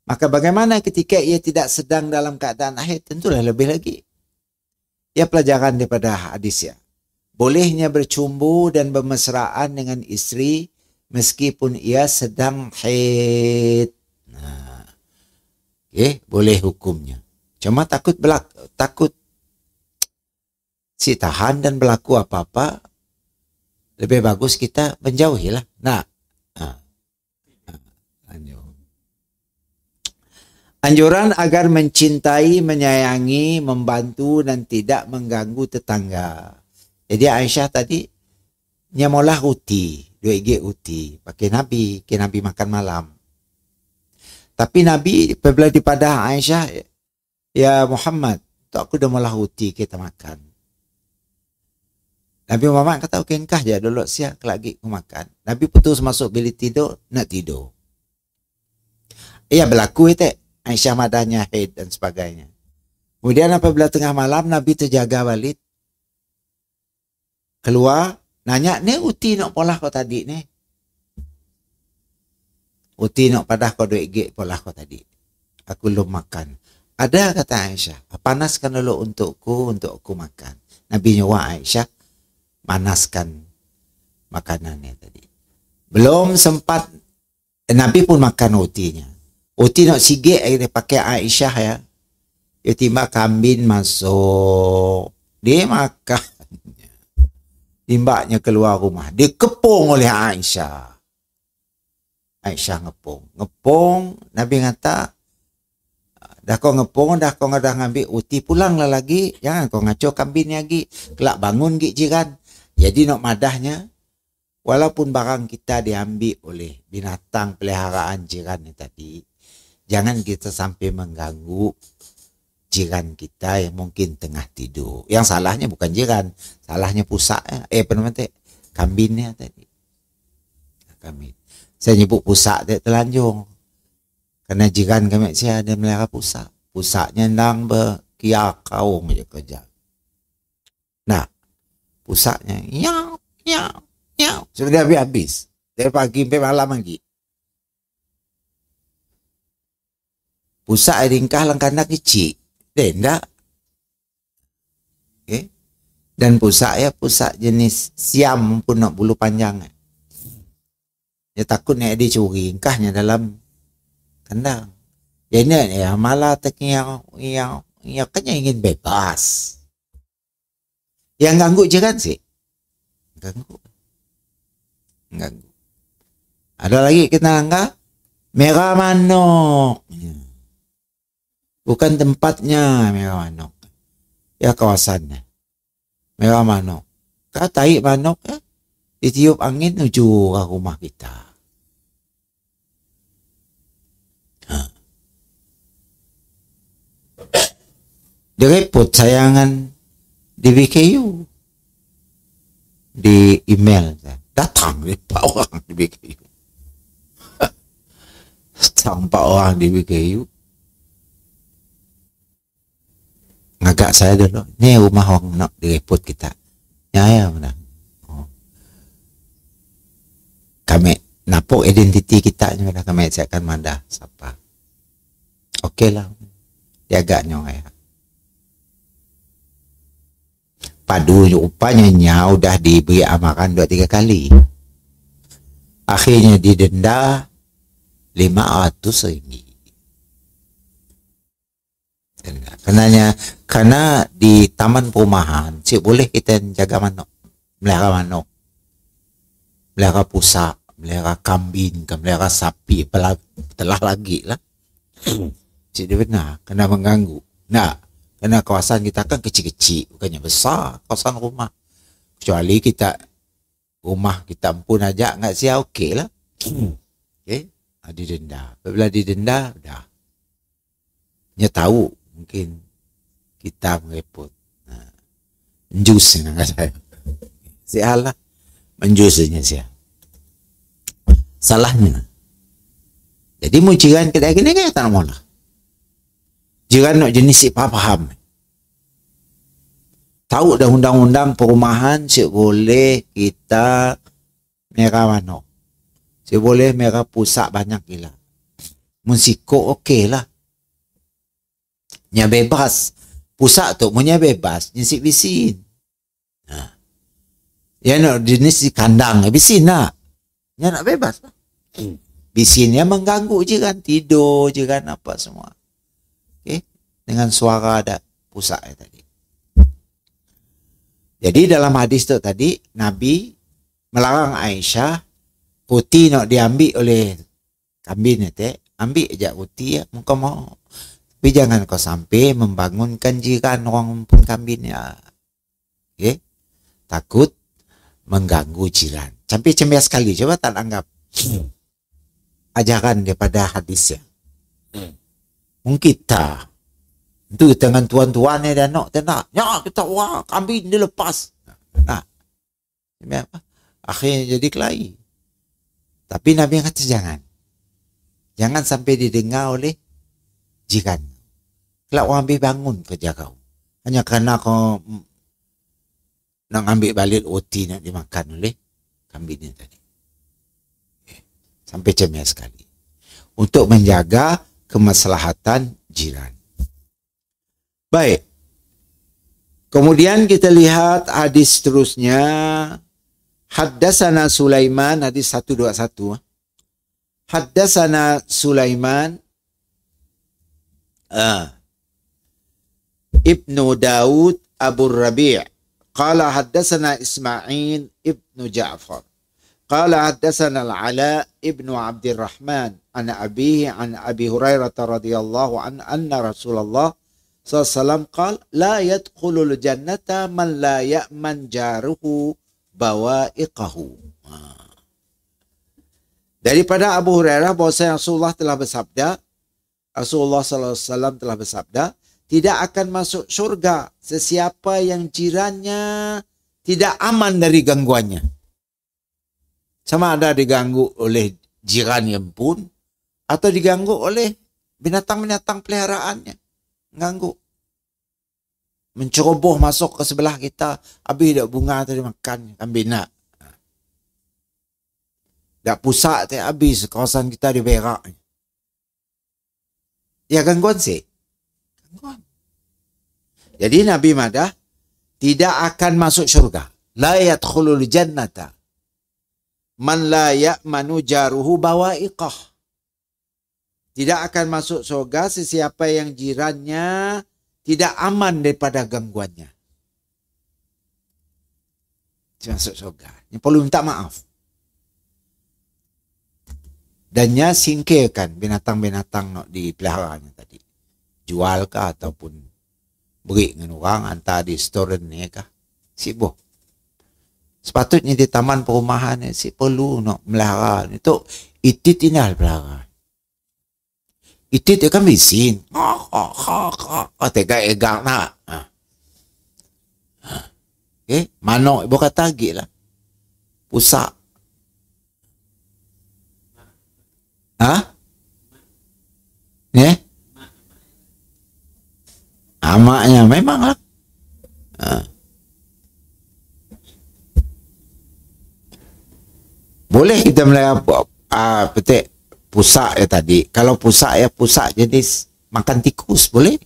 A: Maka bagaimana ketika ia tidak sedang dalam keadaan haid? Tentulah lebih lagi. Ya pelajaran daripada hadis ya. Bolehnya bercumbu dan bermesraan dengan isteri meskipun ia sedang haid. Boleh hukumnya. Cuma takut si tahan dan berlaku apa-apa, lebih bagus kita menjauhilah. Nah, anjuran agar mencintai, menyayangi, membantu dan tidak mengganggu tetangga. Jadi Aisyah tadi nyamolah uti, 2 gig uti, pakai Nabi makan malam. Tapi Nabi apabila dipadah Aisyah, ya Muhammad, tak aku dah malah uti kita makan. Nabi Muhammad kata, okey engkah je dulu siap lagi aku makan. Nabi putus masuk bilik tidur, nak tidur. Ya berlaku itu. Aisyah madahnya haid dan sebagainya. Kemudian apabila tengah malam, Nabi terjaga balik. Keluar, nanya, ni uti nak polah kau tadi ni? Uti nak padah kau 2 gig polah kau tadi. Aku belum makan. Ada kata Aisyah, panaskan dulu untuk aku makan. Nabi nyuruh Aisyah, panaskan makanannya tadi. Belum sempat, Nabi pun makan utinya. Uti nak sigit dia pakai Aisyah ya. Dia tiba kambing masuk. Dia makan. Timbaknya keluar rumah. Dia kepung oleh Aisyah. Aisyah ngepung. Ngepung, Nabi kata, dah kau ngepung, dah kau dah ngambil uti, pulanglah lagi. Jangan kau ngaco kambing lagi. Kelak bangun gig jiran. Jadi nak madahnya, walaupun barang kita diambil oleh binatang peliharaan jiran ni tadi, jangan kita sampai mengganggu jiran kita yang mungkin tengah tidur. Yang salahnya bukan jiran, salahnya pusaknya. Apa namanya? Kambingnya tadi. Kambing. Saya nyebut pusak dia telanjung. Kerana jiran kami saya ada melihara pusak. Pusaknya nang berkiar kaung je kerja. Nah, pusaknya nyau. Sebenarnya habis. Dari pagi sampai malam lagi. Pusak ringkah lang kandang kecil. Dia okay. Dan pusak ya, pusak jenis siam pun nak bulu panjang. Dia takut nak dia curi ringkahnya dalam kandang. Jadi ya malah terkiau kan ingin bebas. Yang ganggu jiran sih. Ganggu. Ada lagi kita angkat merah manok. Bukan tempatnya merah manok. Ya kawasannya. Merah manok. Kau tarik manok ya. Ditiup angin menuju ke rumah kita. Dia repot sayangan di BKU. Di email. Datang lepak orang di BKU. Sampai orang di BKU. Ngagak saya dulu. Ni rumah orang nak direpot kita. Ya mana. Oh. Kami napok identiti kita ni dah kami siapkan mandah siapa. Okeylah. Jaganya ya. Padu rupanya nyau dah diberi amaran 2-3 kali. Akhirnya didenda RM500. Karena di taman perumahan cik boleh kita jaga manok, melihara pusak, melihara kambing, melihara sapi, telah lagi lah. Cik dia benar, kena mengganggu. Nah, karena kawasan kita kan kecil-kecil, bukannya besar kawasan rumah. Kecuali kita rumah kita pun aja nggak sia okey lah. Okay, didenda. Bila didenda, dah. Dia tahu mungkin kita merepot. Menjus dengan saya. Sialah. Menjusnya saya. Salahnya. Jadi mau jiran kita gini kan tak mau lah. Jiran nak jenis si paham. Tahu dah undang-undang perumahan si boleh kita merah manok. Si boleh merah pusak banyak gila. Musiko okey lah. Nya bebas. Pusak tu punya bebas. Nyisik bisin. Ya nak jenis di kandang. Bisin nak. Nya nak bebas lah. Bisinnya mengganggu jiran. Tidur jiran apa semua. Okay. Dengan suara ada pusak tadi. Jadi dalam hadis tu tadi. Nabi melarang Aisyah roti nak diambil oleh kambing itu, ambil je roti ya, muka mau. Tapi jangan kau sampai membangunkan jiran orang pun kambingnya. Okay? Takut mengganggu jiran. Sampai cembias sekali. Coba tak anggap ajaran daripada hadis ya. Mungkin tak. Itu dengan tuan-tuan ni dan nak tak. Ya kita wah kambing dia lepas. Nah. Apa? Akhirnya jadi kelahi. Tapi Nabi kata jangan. Jangan sampai didengar oleh jiran. Kalau orang ambil bangun kerja kau. Hanya kerana kau nak ambil balik roti nak dimakan oleh kambingnya tadi. Sampai cemia sekali. Untuk menjaga kemaslahatan jiran. Baik. Kemudian kita lihat hadis seterusnya. Haddasana Sulaiman, hadis 121. Haddasana Sulaiman Ibnu Daud Abu Rabi' qala haddasana Ismail Ibnu Ja'far qala haddasana Al-Ala Ibnu Abdurrahman an abihi an Abi Hurairah radhiyallahu anna Rasulullah sallallahu alaihi wasallam qala la yadkhulul jannata man la ya'man jaruhu bawa'iqahu. Daripada Abu Hurairah bahwasanya Rasulullah telah bersabda, Rasulullah sallallahu alaihi wasallam telah bersabda, tidak akan masuk syurga sesiapa yang jirannya tidak aman dari gangguannya. Sama ada diganggu oleh jiran yang pun atau diganggu oleh binatang-binatang peliharaannya. Ganggu. Menceroboh masuk ke sebelah kita, habis dak bunga tadi makan kambing nak. Dak pusat tadi habis kawasan kita diberak. Ya gangguan sih. Gangguan. Jadi Nabi madah tidak akan masuk syurga. La yadkhulul jannata man la ya'manu jaruhu bawa'iqah. Tidak akan masuk syurga sesiapa yang jirannya tidak aman daripada gangguannya. Masuk syurga. Yang perlu minta maaf. Dannya singkirkan binatang-binatang nak dipeliharanya tadi. Jual kah ataupun beri dengan orang, hantar di restoran ni kah. Sibuk. Sepatutnya di taman perumahan ni si perlu nak melihara. Itu itit inal pelihara. Itit dia kan bisin. Tegak-egak nak. Okay. Manok ibu kata agik lah. Pusak. Ya? Amaknya memang lah. Boleh kita melihara petik pusak ya tadi. Kalau pusak ya pusak jenis makan tikus boleh.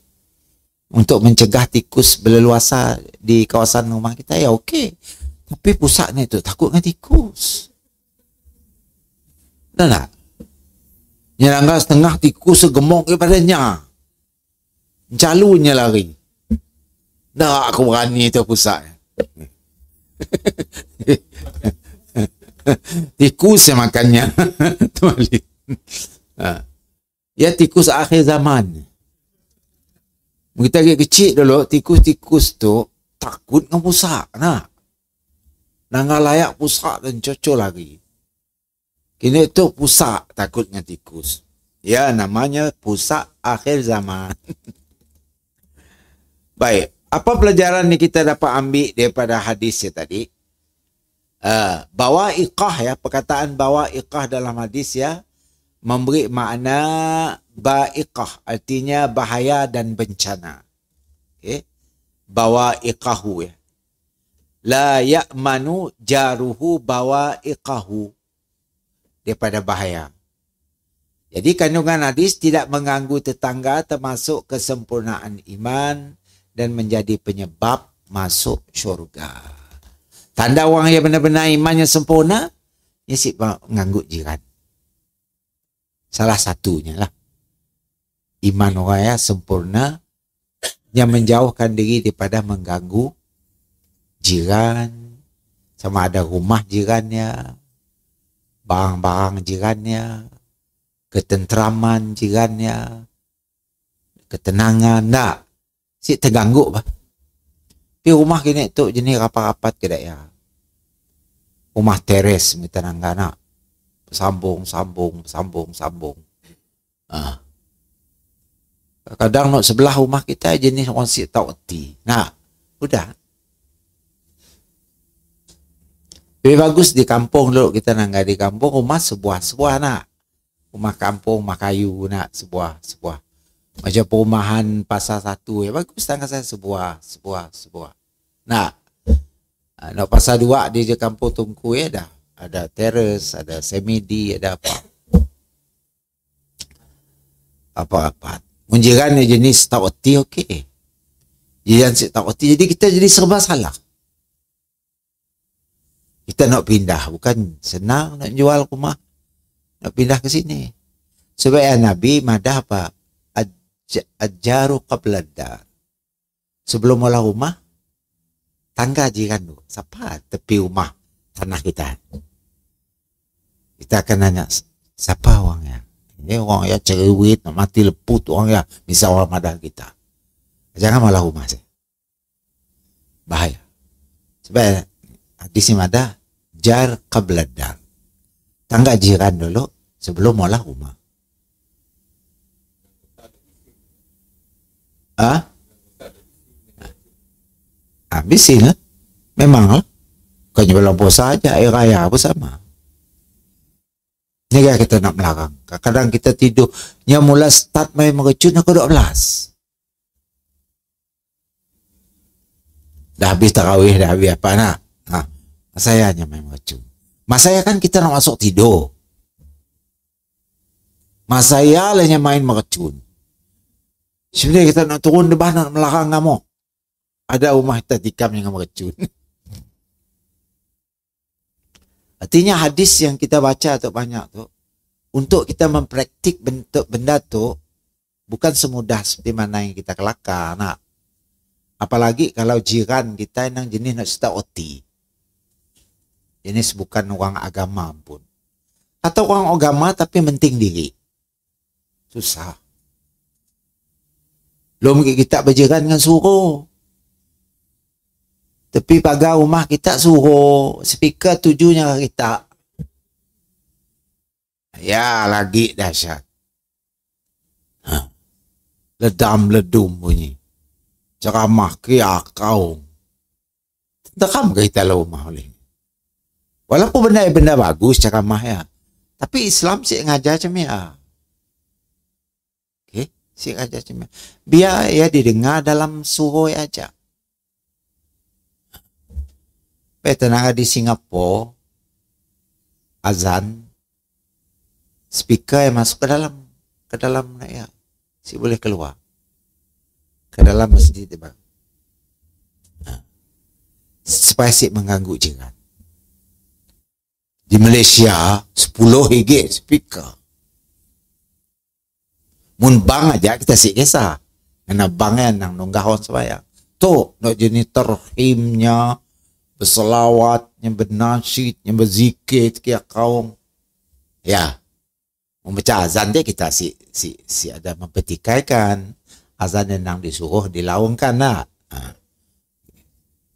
A: Untuk mencegah tikus berleluasa di kawasan rumah kita ya okey. Tapi pusaknya itu takut dengan tikus. Dah tak? Nyerangga setengah tikus segemuk daripadanya. Calunya lari. Dah aku berani itu pusat. Tikus yang makannya. Ya tikus akhir zaman. Kita kecil dulu, tikus-tikus tu takut dengan pusat. Nangga layak pusat dan cocok lagi. Kini tu pusat takut dengan tikus. Ya namanya pusat akhir zaman. Baik, apa pelajaran ni kita dapat ambil daripada hadis tadi? Bawa'iqah ya, perkataan bawa'iqah dalam hadis ya memberi makna ba'iqah, artinya bahaya dan bencana. Okay. Bawa'iqahu ya. La ya'manu jaruhu bawa'iqahu, daripada bahaya. Jadi kandungan hadis tidak mengganggu tetangga termasuk kesempurnaan iman dan menjadi penyebab masuk syurga. Tanda orang yang benar-benar imannya sempurna, dia mengganggu jiran. Salah satunya lah. Iman orang yang sempurna yang menjauhkan diri daripada mengganggu jiran. sama ada rumah jirannya, barang-barang jirannya, ketentraman jirannya, ketenangan, tak. Si terganggu bah. Di rumah kini tu jenis rapat-rapat ke ya. Rumah teres minta nangga nak. Sambung. Kadang nak sebelah rumah kita jenis orang si tak erti. Nah, udah. Lebih bagus di kampung dulu kita nangga di kampung rumah sebuah nak. Rumah kampung, rumah kayu nak sebuah. Macam perumahan pasar 1 ya bagus tangga saya sebuah. Nah, nak pasar 2 di kampung Tungku ya dah. Ada teres, ada semidi, ada apa. Menjiran jenis tak erti okey. Jiran si tak erti jadi kita jadi serba salah. Kita nak pindah, bukan senang nak jual rumah. Nak pindah ke sini. Sebab Nabi madah apa? Ajaru qabla dar. Sebelum mula rumah, tangga jiran tu. Siapa tepi rumah tanah kita? Kita akan nanya, siapa orangnya? Ini orang yang cerewet, nak mati leput orang yang misal orang madah kita. Jangan malah rumah saya. Bahaya. Sebab hadis ni ada jar qabla dar. Tangga jiran dulu sebelum mula rumah. Habisin lah. Memang lah. Bukannya belum puasa aja, air raya apa sama. Ini kan kita nak melarang. Kadang-kadang kita tidur, yang mula start main meracun aku 12. Dah habis tarawih, dah habis apa nak? Saya hanya main meracun. Mas saya kan kita nak masuk tidur. Mas saya hanya main meracun. Sebenarnya kita nak turun di bawah nak melarang kamu. Ada rumah kita tikam yang meracun. Artinya hadis yang kita baca tu banyak tu, untuk kita mempraktik bentuk benda tu, bukan semudah seperti mana yang kita kelakar nak. Apalagi kalau jiran kita yang jenis nak start OT. Jenis bukan orang agama pun. Atau orang agama tapi menting diri. Susah. Belum kita berjiran dengan suruh. Tapi pagar rumah kita suruh speaker tujuhnya kita. Ya lagi dahsyat. Ledam-ledum bunyi. Ceramah kia kau. Tekam kita lah rumah oleh. Walaupun benda bagus ceramah ya. Tapi Islam sih ngajar macam ya. Okay? Sih ngajar macam ya. Biar ya didengar dalam suruh aja. Tenaga di Singapura azan speaker yang masuk ke dalam ya si boleh keluar ke dalam masjid bang. Supaya si mengganggu jiran. Di Malaysia 10 ringgit speaker. Mun bang aja kita si kisah. Kena bangnya nang nunggahon sembahyang. Tu nak jenis terhimnya berselawatnya, bernasyidnya, berzikir kia kaum. Ya. Membaca azan dia kita si ada mempetikaikan azan yang nang disuruh dilaungkan nak.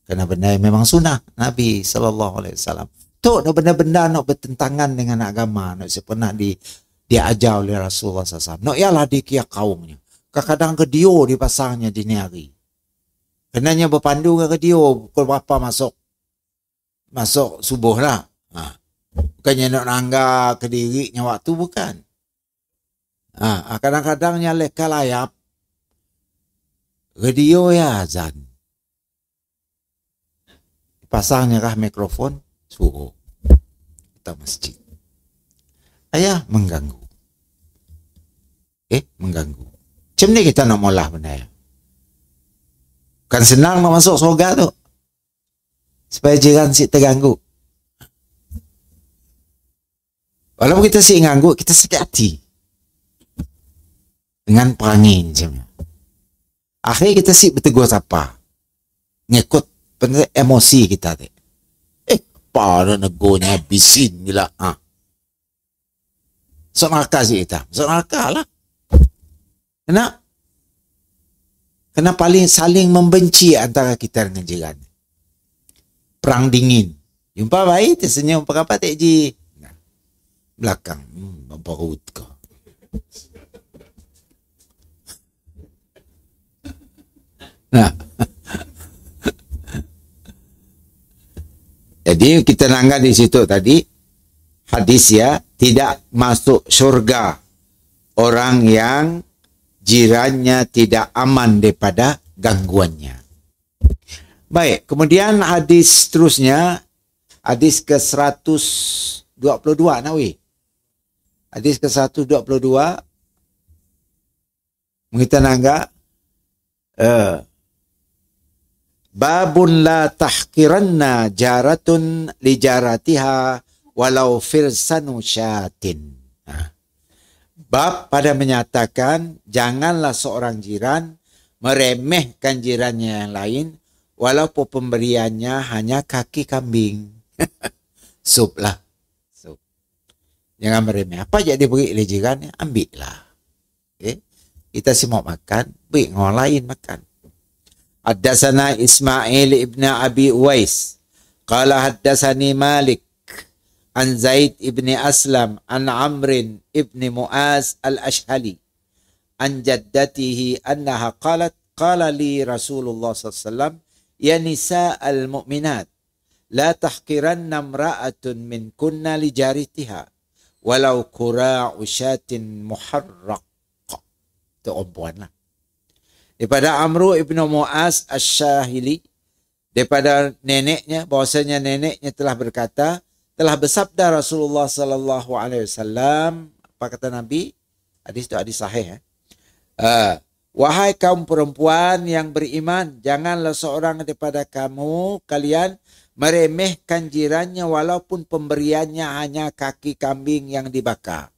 A: Kerana benda yang memang sunnah Nabi SAW. Tu nak benda-benda nak bertentangan dengan agama, nak sepernah diajar oleh Rasulullah SAW. Nak ialah di kia kaumnya. Kadang-kadang kedio di pasarnya dini hari. Kenanya berpandu ke kedio pukul berapa masuk subuh lah. Bukannya nak nangga ke dirinya waktu, bukan. Kadang-kadangnya leka layap. Radio ya azan. Pasangnya kah mikrofon, suruh. Kita masjid. Ayah mengganggu. Mengganggu. Macam ni kita nak molah benda ya. Bukan senang nak masuk surga tu. Supaya jiran si terganggu. Walaupun kita si ganggu, kita sakit hati. Dengan perangi macamnya. Akhirnya kita si bertegur siapa. Ngikut emosi kita tu. apa nak negurnya bisin gila. Masuk neraka sih kita. Masuk neraka lah. Kena paling saling membenci antara kita dengan jiran. Perang dingin. Jumpa baik, tersenyum apa tak ji. Belakang. Berut kau. Nah. Jadi kita nanggap di situ tadi hadis ya, tidak masuk syurga orang yang jirannya tidak aman daripada gangguannya. Baik, kemudian hadis seterusnya, hadis ke-122 Nawi. Hadis ke-122 kita nanggap babun la tahqiranna jaratun li jaratiha walau firsanu syatin. Bab pada menyatakan janganlah seorang jiran meremehkan jirannya yang lain walaupun pemberiannya hanya kaki kambing. Sup lah. Sup. Jangan meremeh. Apa jadi beri oleh jirannya, ambil lah. Okay? Kita semua makan, beri orang lain makan. Haddatsana Ismail ibn Abi Uwais. Qala haddatsani Malik an Zaid ibn Aslam an Amr ibn Muaz al-Ashhali an jaddatihi annaha qalat qala li Rasulullah sallallahu alaihi wasallam ya nisa al-mu'minat la tahqiranna imra'atun min kunna li jaritiha walau qura'u syatin muharraq. Itu perempuan lah. Daripada Amr ibn Muaz al-Shahili, daripada neneknya, bahwasanya neneknya telah berkata, telah bersabda Rasulullah sallallahu alaihi wasallam, apa kata Nabi? Hadis itu hadis sahih. Wahai kaum perempuan yang beriman, janganlah seorang daripada kalian meremehkan jirannya walaupun pemberiannya hanya kaki kambing yang dibakar.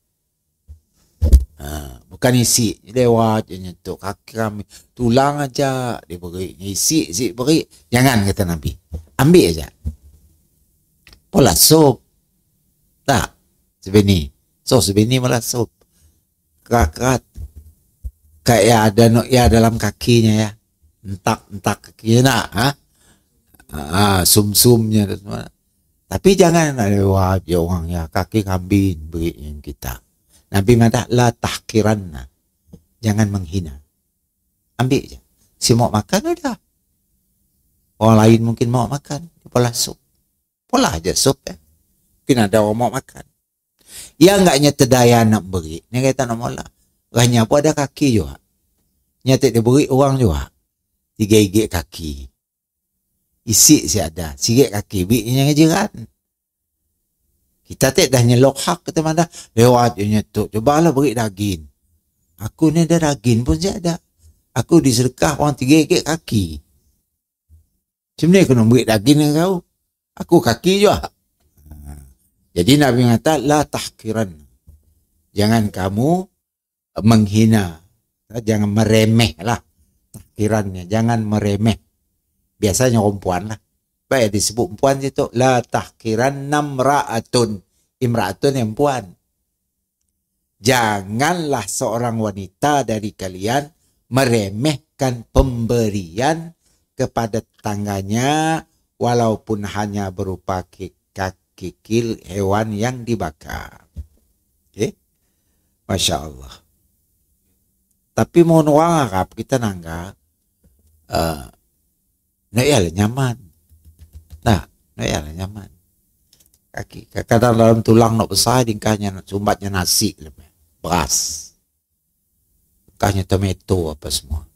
A: Bukan isi lewat je nyentuh kaki kambing, tulang aja dia beri, isi beri. Jangan, kata Nabi, ambil aja. Pola sup tak sebeni, so sebeni malah sup kerat kayak ada no ya dalam kakinya ya, entak kakinya nak sumsumnya dan semua. Tapi jangan lewat je orang ya kaki kambing beri yang kita. Nabi mengatakan la tahqiranna, jangan menghina, ambil je. Si mau makan udah, orang lain mungkin mau makan, pola sup, pola aja sup ya. Mungkin ada orang mau makan, ya enggaknya terdaya nak beri. Ni kata nak mola, hanya pun ada kaki juga, nyata dia beri orang juga, 3 gigit kaki, isi si ada, 3 kaki, berinya jiran. Kita tak dah nyelok hak kata mana lewat je nyetuk. Cobalah beri daging. Aku ni dah daging pun saya ada. Aku disedekah orang 3 gigit kaki. Macam ni aku nak beri daging dengan kau. Aku kaki juga. Jadi Nabi mengata la tahqiran. Jangan kamu menghina. Jangan meremeh lah. Tahqirannya. Jangan meremeh. Biasanya perempuan lah. Baik disebut perempuan itu la tahqiran namra'atun. Imra'atun yang perempuan. Janganlah seorang wanita dari kalian meremehkan pemberian kepada tetangganya walaupun hanya berupa kikil hewan yang dibakar. Okay? Masya Allah. Tapi mau nuang Arab kita nanggap nak ialah nyaman. Nah, ya lah nyaman. Kaki kadang dalam tulang nak besar, dingkahnya sumbatnya nasi, beras, dingkahnya tomato apa semua.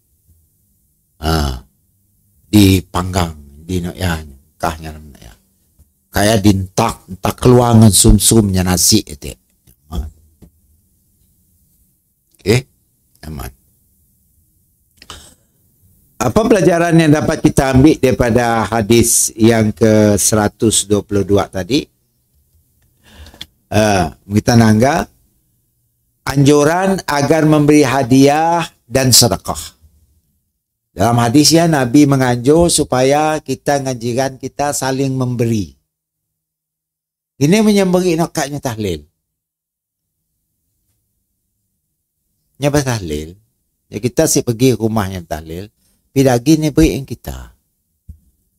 A: Dipanggang, di nak ya, dingkahnya ya. Kayak dintak keluangan sum-sumnya nasi itu. Okay, aman. Apa pelajaran yang dapat kita ambil daripada hadis yang ke-122 tadi? Kita nanggap anjuran agar memberi hadiah dan sedekah. Dalam hadisnya Nabi menganjur supaya kita dengan jiran kita saling memberi. Ini menyemberi nakatnya tahlil. Nya tahlil. Ya kita si pergi rumah yang tahlil. Pidagi ni beri yang kita.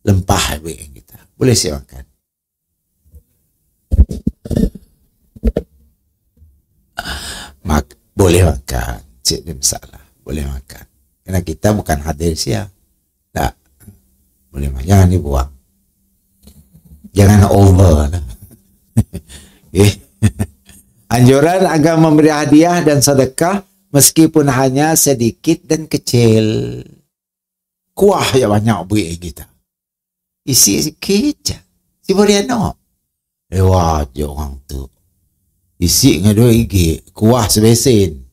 A: Lempah beri yang kita. Boleh si makan. Boleh makan. Cik dia masalah. Boleh makan. Kerana kita bukan hadir siap. Tak. Boleh makan. Jangan dibuang. Jangan over lah. Okay. Anjuran agar memberi hadiah dan sedekah meskipun hanya sedikit dan kecil. Kuah yang banyak beri kita. Isi sikit je. Si boleh nak. Lewat je orang tu. Isi dengan RM2. Kuah sebesen.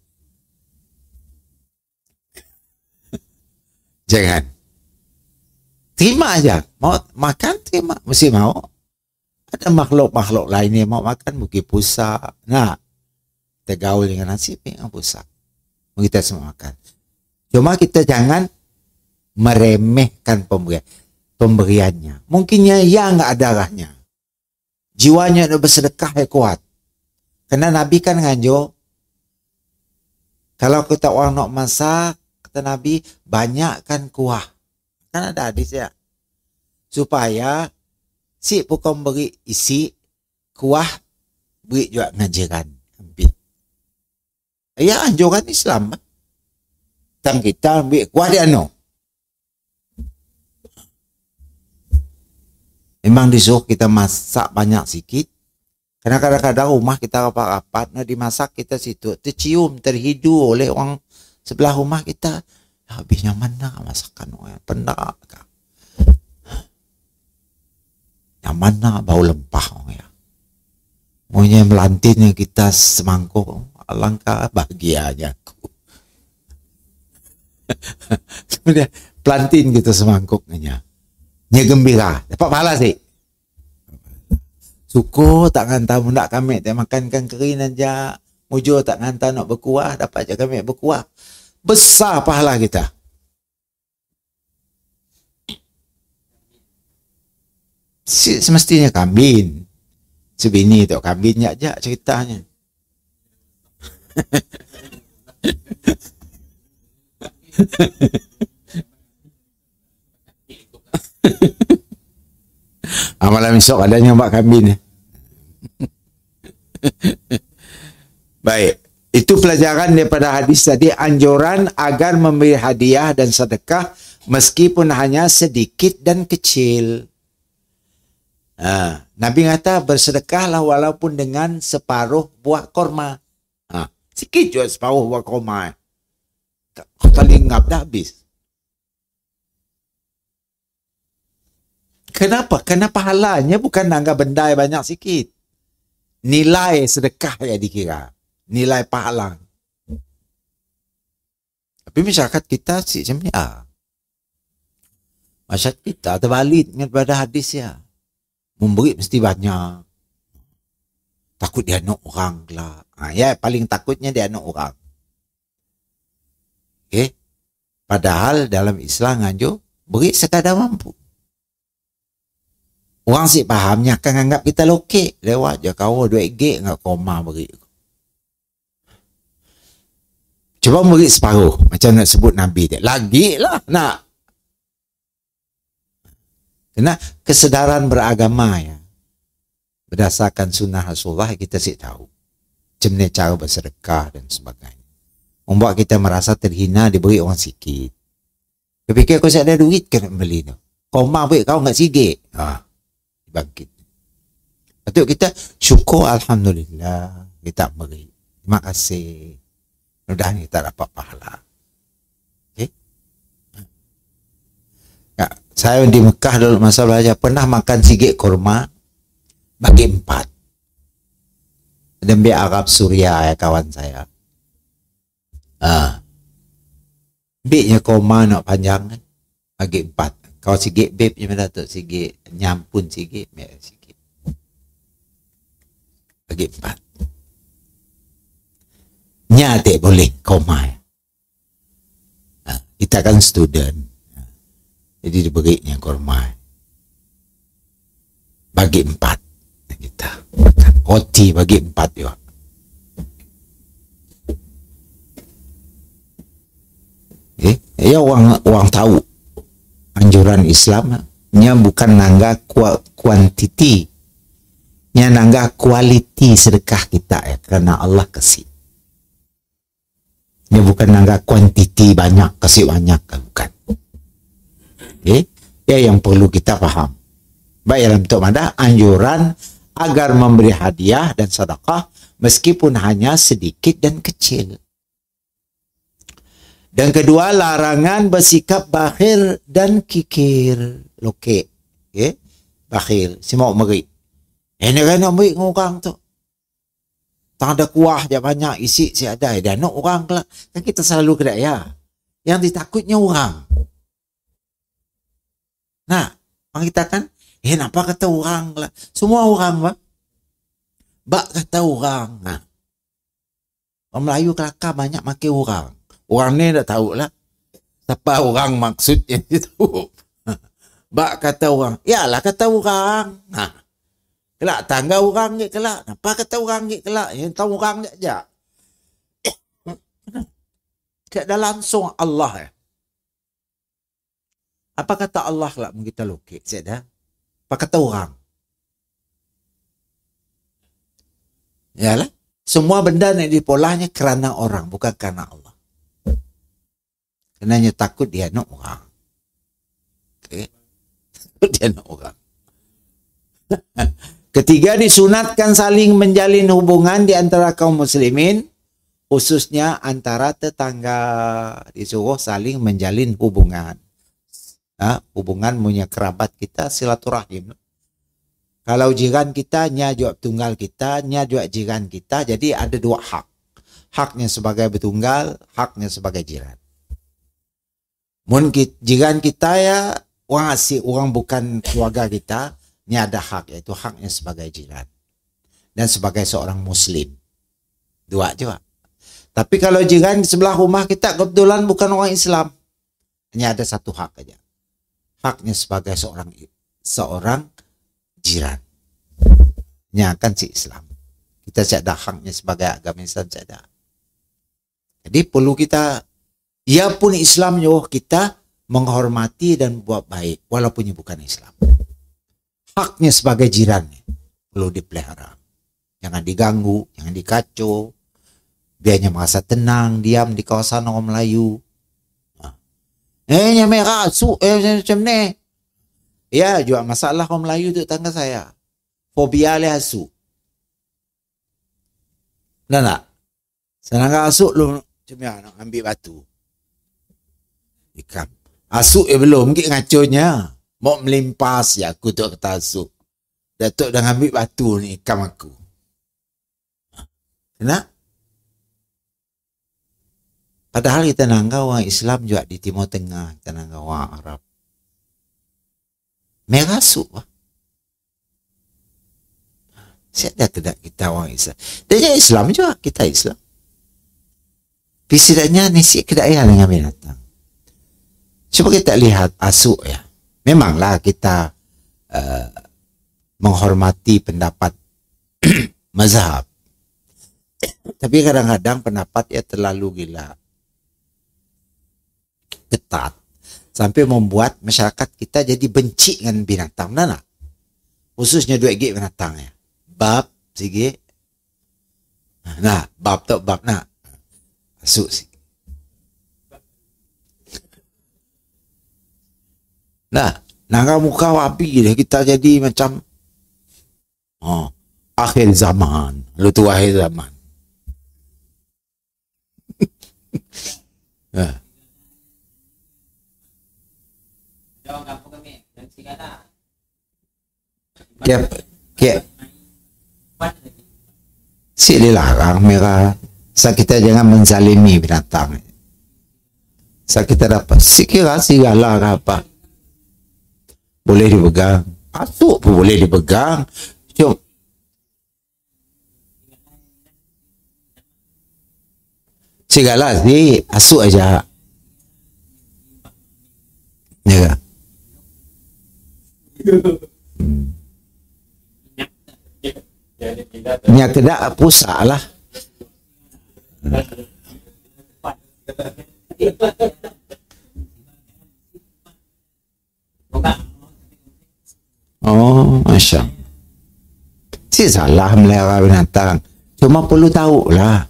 A: Jangan. Terima aja. Mau makan, terima. Mesti mau. Ada makhluk-makhluk lain yang mau makan, mungkin pusat. Nah, kita gaul dengan nasib yang pusat. Kita semua makan. Cuma kita jangan meremehkan pemberiannya. Mungkinnya ya enggak ada darahnya. Jiwanya nak bersedekah yang kuat. Karena Nabi kan nganjur, kalau kita orang nak masak, kata Nabi, banyakkan kuah. Kan ada hadis ya. Supaya si pukul beri isi kuah, beri juga ngajaran. Ya anjuran Islam. Tang kita ambil kuah dia no. Memang disuruh kita masak banyak sikit. Karena kadang-kadang rumah kita rapat-rapat, nak dimasak kita situ, tercium, terhidu oleh orang sebelah rumah kita. Habisnya mana masakan orang pendak kah? Yang mana bau lempah orang ya? Maunya melantinnya kita semangkuk, alangkah bahagianya aku. Kemudian pelantin kita semangkuknya. Nya gembira, dapat pahala sih. Syukur tak ngantar mundak kami, tak makankan kerin aja. Mujur tak ngantar nak berkuah, dapat je kami berkuah. Besar pahala kita. Semestinya kambing. Sebini tu kambing aja ceritanya. Malam esok ada nyambak kambing. Baik. Itu pelajaran daripada hadis tadi, anjuran agar memberi hadiah dan sedekah meskipun hanya sedikit dan kecil. Nabi kata bersedekahlah walaupun dengan separuh buah korma. Sikit juga separuh buah korma. Paling ngap dah habis. Kenapa? Kerana pahalanya bukan anggap benda yang banyak sikit. Nilai sedekah yang dikira. Nilai pahala. Tapi masyarakat kita sih macam ni. Masyarakat kita terbalik daripada hadis ya. Memberi mesti banyak. Takut dia nak orang lah. Ya, paling takutnya dia nak orang. Okay. Padahal dalam Islam nganjur beri sekadar mampu. Orang sih fahamnya akan anggap kita lokek. Lewat je kau RM2 enggak koma beri. Cuba beri separuh. Macam nak sebut Nabi dia. Lagi lah nak. Kena kesedaran beragama ya. Berdasarkan sunnah Rasulullah kita sih tahu. Macam mana cara bersedekah dan sebagainya. Membuat kita merasa terhina diberi orang sikit. Dia fikir kau ada duit kan nak beli tu. Kau mah beri kau enggak sikit. Bangkit. Patut kita syukur alhamdulillah kita beri. Terima kasih. Mudah-mudahan kita dapat pahala. Okay? Ya, saya di Mekah dulu masa belajar pernah makan sigit kurma bagi 4. Dan biar Arab Suria ya kawan saya. Biknya kurma nak panjang bagi 4. Kalau sikit beb je Datuk, sikit nyampun sikit, sikit. Bagi 4. Nya tak boleh koma. Kita kan student. Jadi diberinya kurma. Bagi 4 kita. Roti bagi 4 juga. Ya orang tahu anjuran Islam nya bukan nangga kuantiti, nya nangga kualiti sedekah kita ya, karena Allah kasih. Nya bukan nangga kuantiti banyak kasih banyak, bukan. Ya yang perlu kita paham. Baik dalam bentuk mana anjuran agar memberi hadiah dan sedekah meskipun hanya sedikit dan kecil. Dan kedua, larangan bersikap bakhil dan kikir. Lokek. Bakhil. Si mau meri. Ini kan nak beri dengan orang tu. Tak ada kuah je banyak. Isi si ada. Dan nak orang kelak. Kan kita selalu kedai ya. Yang ditakutnya orang. Nah. Orang kita kan. Kenapa kata orang kelak. Semua orang bak. Bak kata orang. Nah. Orang Melayu kelakar banyak makin orang. Orang ni dah tahu lah. Siapa orang maksudnya itu. Bak kata orang. Yalah kata orang. Nah. Kelak tangga orang je kelak. Apa kata orang je kelak. Yang tahu orang je je. Tak ada langsung Allah ya. Apa kata Allah lah kita lokek. Saya dah. Apa kata orang. Yalah. Semua benda yang dipolahnya kerana orang. Bukan kerana Allah. Kenanya takut dia nak orang. Takut dia nak orang. Ketiga, disunatkan saling menjalin hubungan di antara kaum muslimin, khususnya antara tetangga. Disuruh saling menjalin hubungan. Hubungan punya kerabat kita, silaturahim. Kalau jiran kita, nya juga tunggal kita, nya juga jiran kita. Jadi ada dua hak. Haknya sebagai bertunggal, haknya sebagai jiran. Jiran kita ya orang asing, orang bukan keluarga kita, ni ada hak, iaitu haknya sebagai jiran dan sebagai seorang muslim. Dua juga. Tapi kalau jiran di sebelah rumah kita kebetulan bukan orang Islam, hanya ada satu hak aja. Haknya sebagai seorang jiran. Nya kan si Islam. Kita tidak ada haknya sebagai agama Islam, tidak ada. Jadi perlu kita. Ia pun Islam nyuruh kita menghormati dan buat baik walaupun ia bukan Islam. Haknya sebagai jiran perlu dipelihara. Jangan diganggu, jangan dikacau. Biarnya merasa tenang, diam di kawasan orang Melayu. Yang merah, macam ni. Ya, juga masalah orang Melayu tu tangga saya. Fobia le asu. Tak? Senang asuk lu macam mana nak ambil batu. Ikan. Asuk belum ke ngaconya. Mau melimpas ya aku tu kata asuk. Datuk dah ambil batu ni ikan aku. Kena? Padahal kita nanggau orang Islam juga di Timur Tengah. Kita nanggau orang Arab. Merah asuk lah. Siapa tidak kita orang Islam. Dia Islam juga. Kita Islam. Tapi setidaknya ni si kedaian dengan binatang. Cuba kita lihat asuk ya. Memanglah kita menghormati pendapat mazhab. Tapi kadang-kadang pendapat ya terlalu gila. Ketat. Sampai membuat masyarakat kita jadi benci dengan binatang. Nah. Khususnya duit gig binatang ya. Bab sige. Nah, bab tu bab nak. Asuk sih. Nah, nangga muka wapi dia kita jadi macam akhir zaman. Lu tu akhir zaman. Si dilarang merah. Sa kita jangan menzalimi binatang. Sa kita dapat sikira sigala apa. Boleh dipegang. Asuk pun boleh dipegang. Cuma segala sih asuk aja. Ya. Nya kedak pusak lah. Oh, Masya. Si salah melihara binatang. Cuma perlu tahu lah.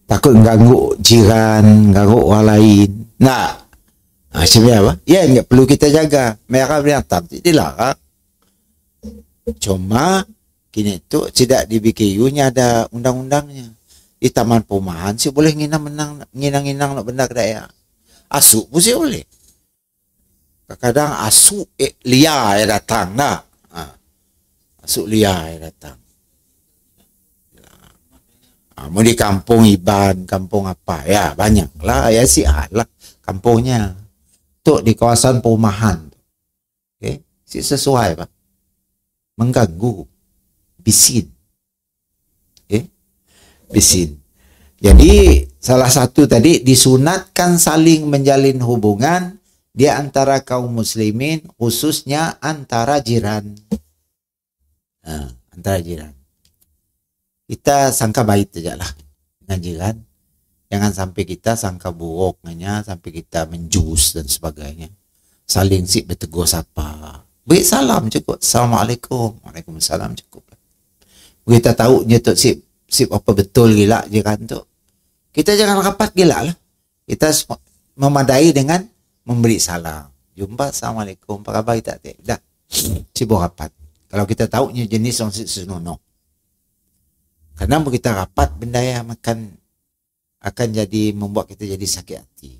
A: Takut ganggu jiran, ganggu orang lain. Nak. Macam apa? Ya, enggak perlu kita jaga. Melihara binatang dilarang. Cuma kini tu tidak di BKU-nya ada undang-undangnya. Di taman perumahan sih boleh nginang-nginang nak benda kedaya. Asuk pun sih boleh. Kadang-kadang asuk liar yang datang dah. Asuk liar yang datang. Mau di kampung Iban, kampung apa ya, banyak lah ya, sial lah kampungnya. Tu di kawasan perumahan. Okay, si sesuai pak. Mengganggu, bisin. Okay, bisin. Jadi salah satu tadi disunatkan saling menjalin hubungan di antara kaum muslimin, khususnya antara jiran. Antara jiran. Kita sangka baik saja lah dengan jiran. Jangan sampai kita sangka buruknya, sampai kita menjus dan sebagainya. Saling sip bertegur sapa. Beri salam cukup. Assalamualaikum. Waalaikumsalam cukup. Kita tahu dia tu sip apa betul gila jiran tu. Kita jangan rapat gila lah. Kita memadai dengan memberi salam. Jumpa, Assalamualaikum. Apa khabar kita? Dah. Sibuk rapat. Kalau kita tahu ni jenis orang senonoh. Karena kita rapat, benda yang akan jadi membuat kita jadi sakit hati.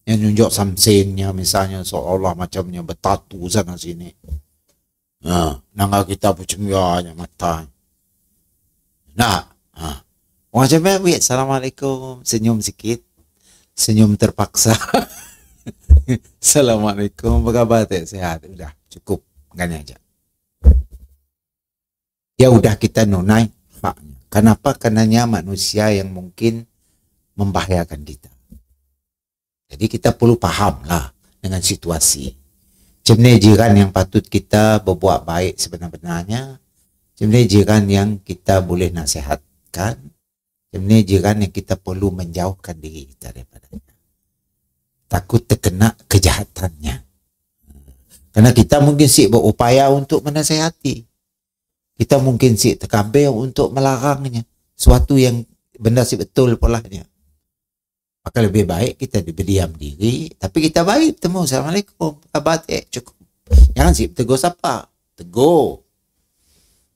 A: Yang nunjuk samsengnya misalnya seolah macamnya bertatu sana sini. Nangga kita pucungnya mata. Nah, orang macam ni, Assalamualaikum, senyum sikit, senyum terpaksa. Assalamualaikum, apa khabar? Sehat, udah cukup, gini aja. Ya udah kita nunai haknya. Kenapa? Karenanya manusia yang mungkin membahayakan kita. Jadi kita perlu paham lah dengan situasi. Macam jiran yang patut kita berbuat baik sebenarnya. Macam jiran yang kita boleh nasihatkan. Macam jiran yang kita perlu menjauhkan diri kita daripadanya. Takut terkena kejahatannya. Karena kita mungkin sih berupaya untuk menasihati. Kita mungkin sih terkabir untuk melarangnya. Suatu yang benda sih betul polanya. Maka lebih baik kita berdiam diri. Tapi kita baik bertemu. Assalamualaikum. Khabar cukup. Jangan sih tegur siapa. Tegur.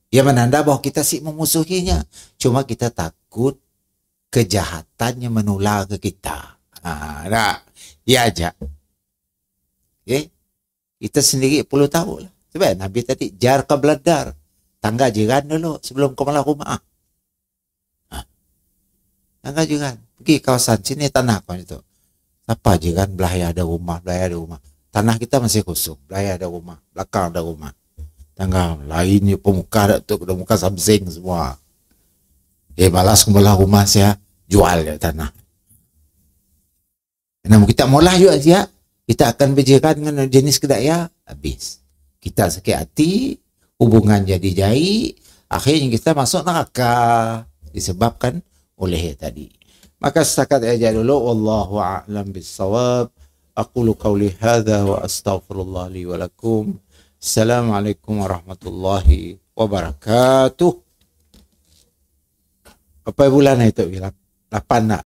A: Ia menanda bahawa kita sih memusuhinya. Cuma kita takut kejahatannya menular ke kita. Nah, ya aja. Okay? Kita sendiri perlu tahu lah. Sebab Nabi tadi jar qabla dar. Tangga jiran dulu sebelum kau malah rumah. Tangga jiran. Pergi kawasan sini tanah kau itu. Apa jiran belah ada rumah, belah ada rumah. Tanah kita masih kosong. Belah ada rumah, belakang ada rumah. Tangga lainnya pemuka ada tu, muka samseng semua. Balas kembali rumah saya jual ya tanah. Namun kita maulah juga dia. Kita akan berjiran dengan jenis kedaya habis. Kita sakit hati. Hubungan jadi jai, akhirnya kita masuk neraka disebabkan oleh tadi. Maka setakat aja dulu. Wallahu a'lam bissawab. Aqulu qawli hadza wa astaghfirullah li wa lakum. Assalamualaikum warahmatullahi wabarakatuh. Apa bulan itu? 8 nak?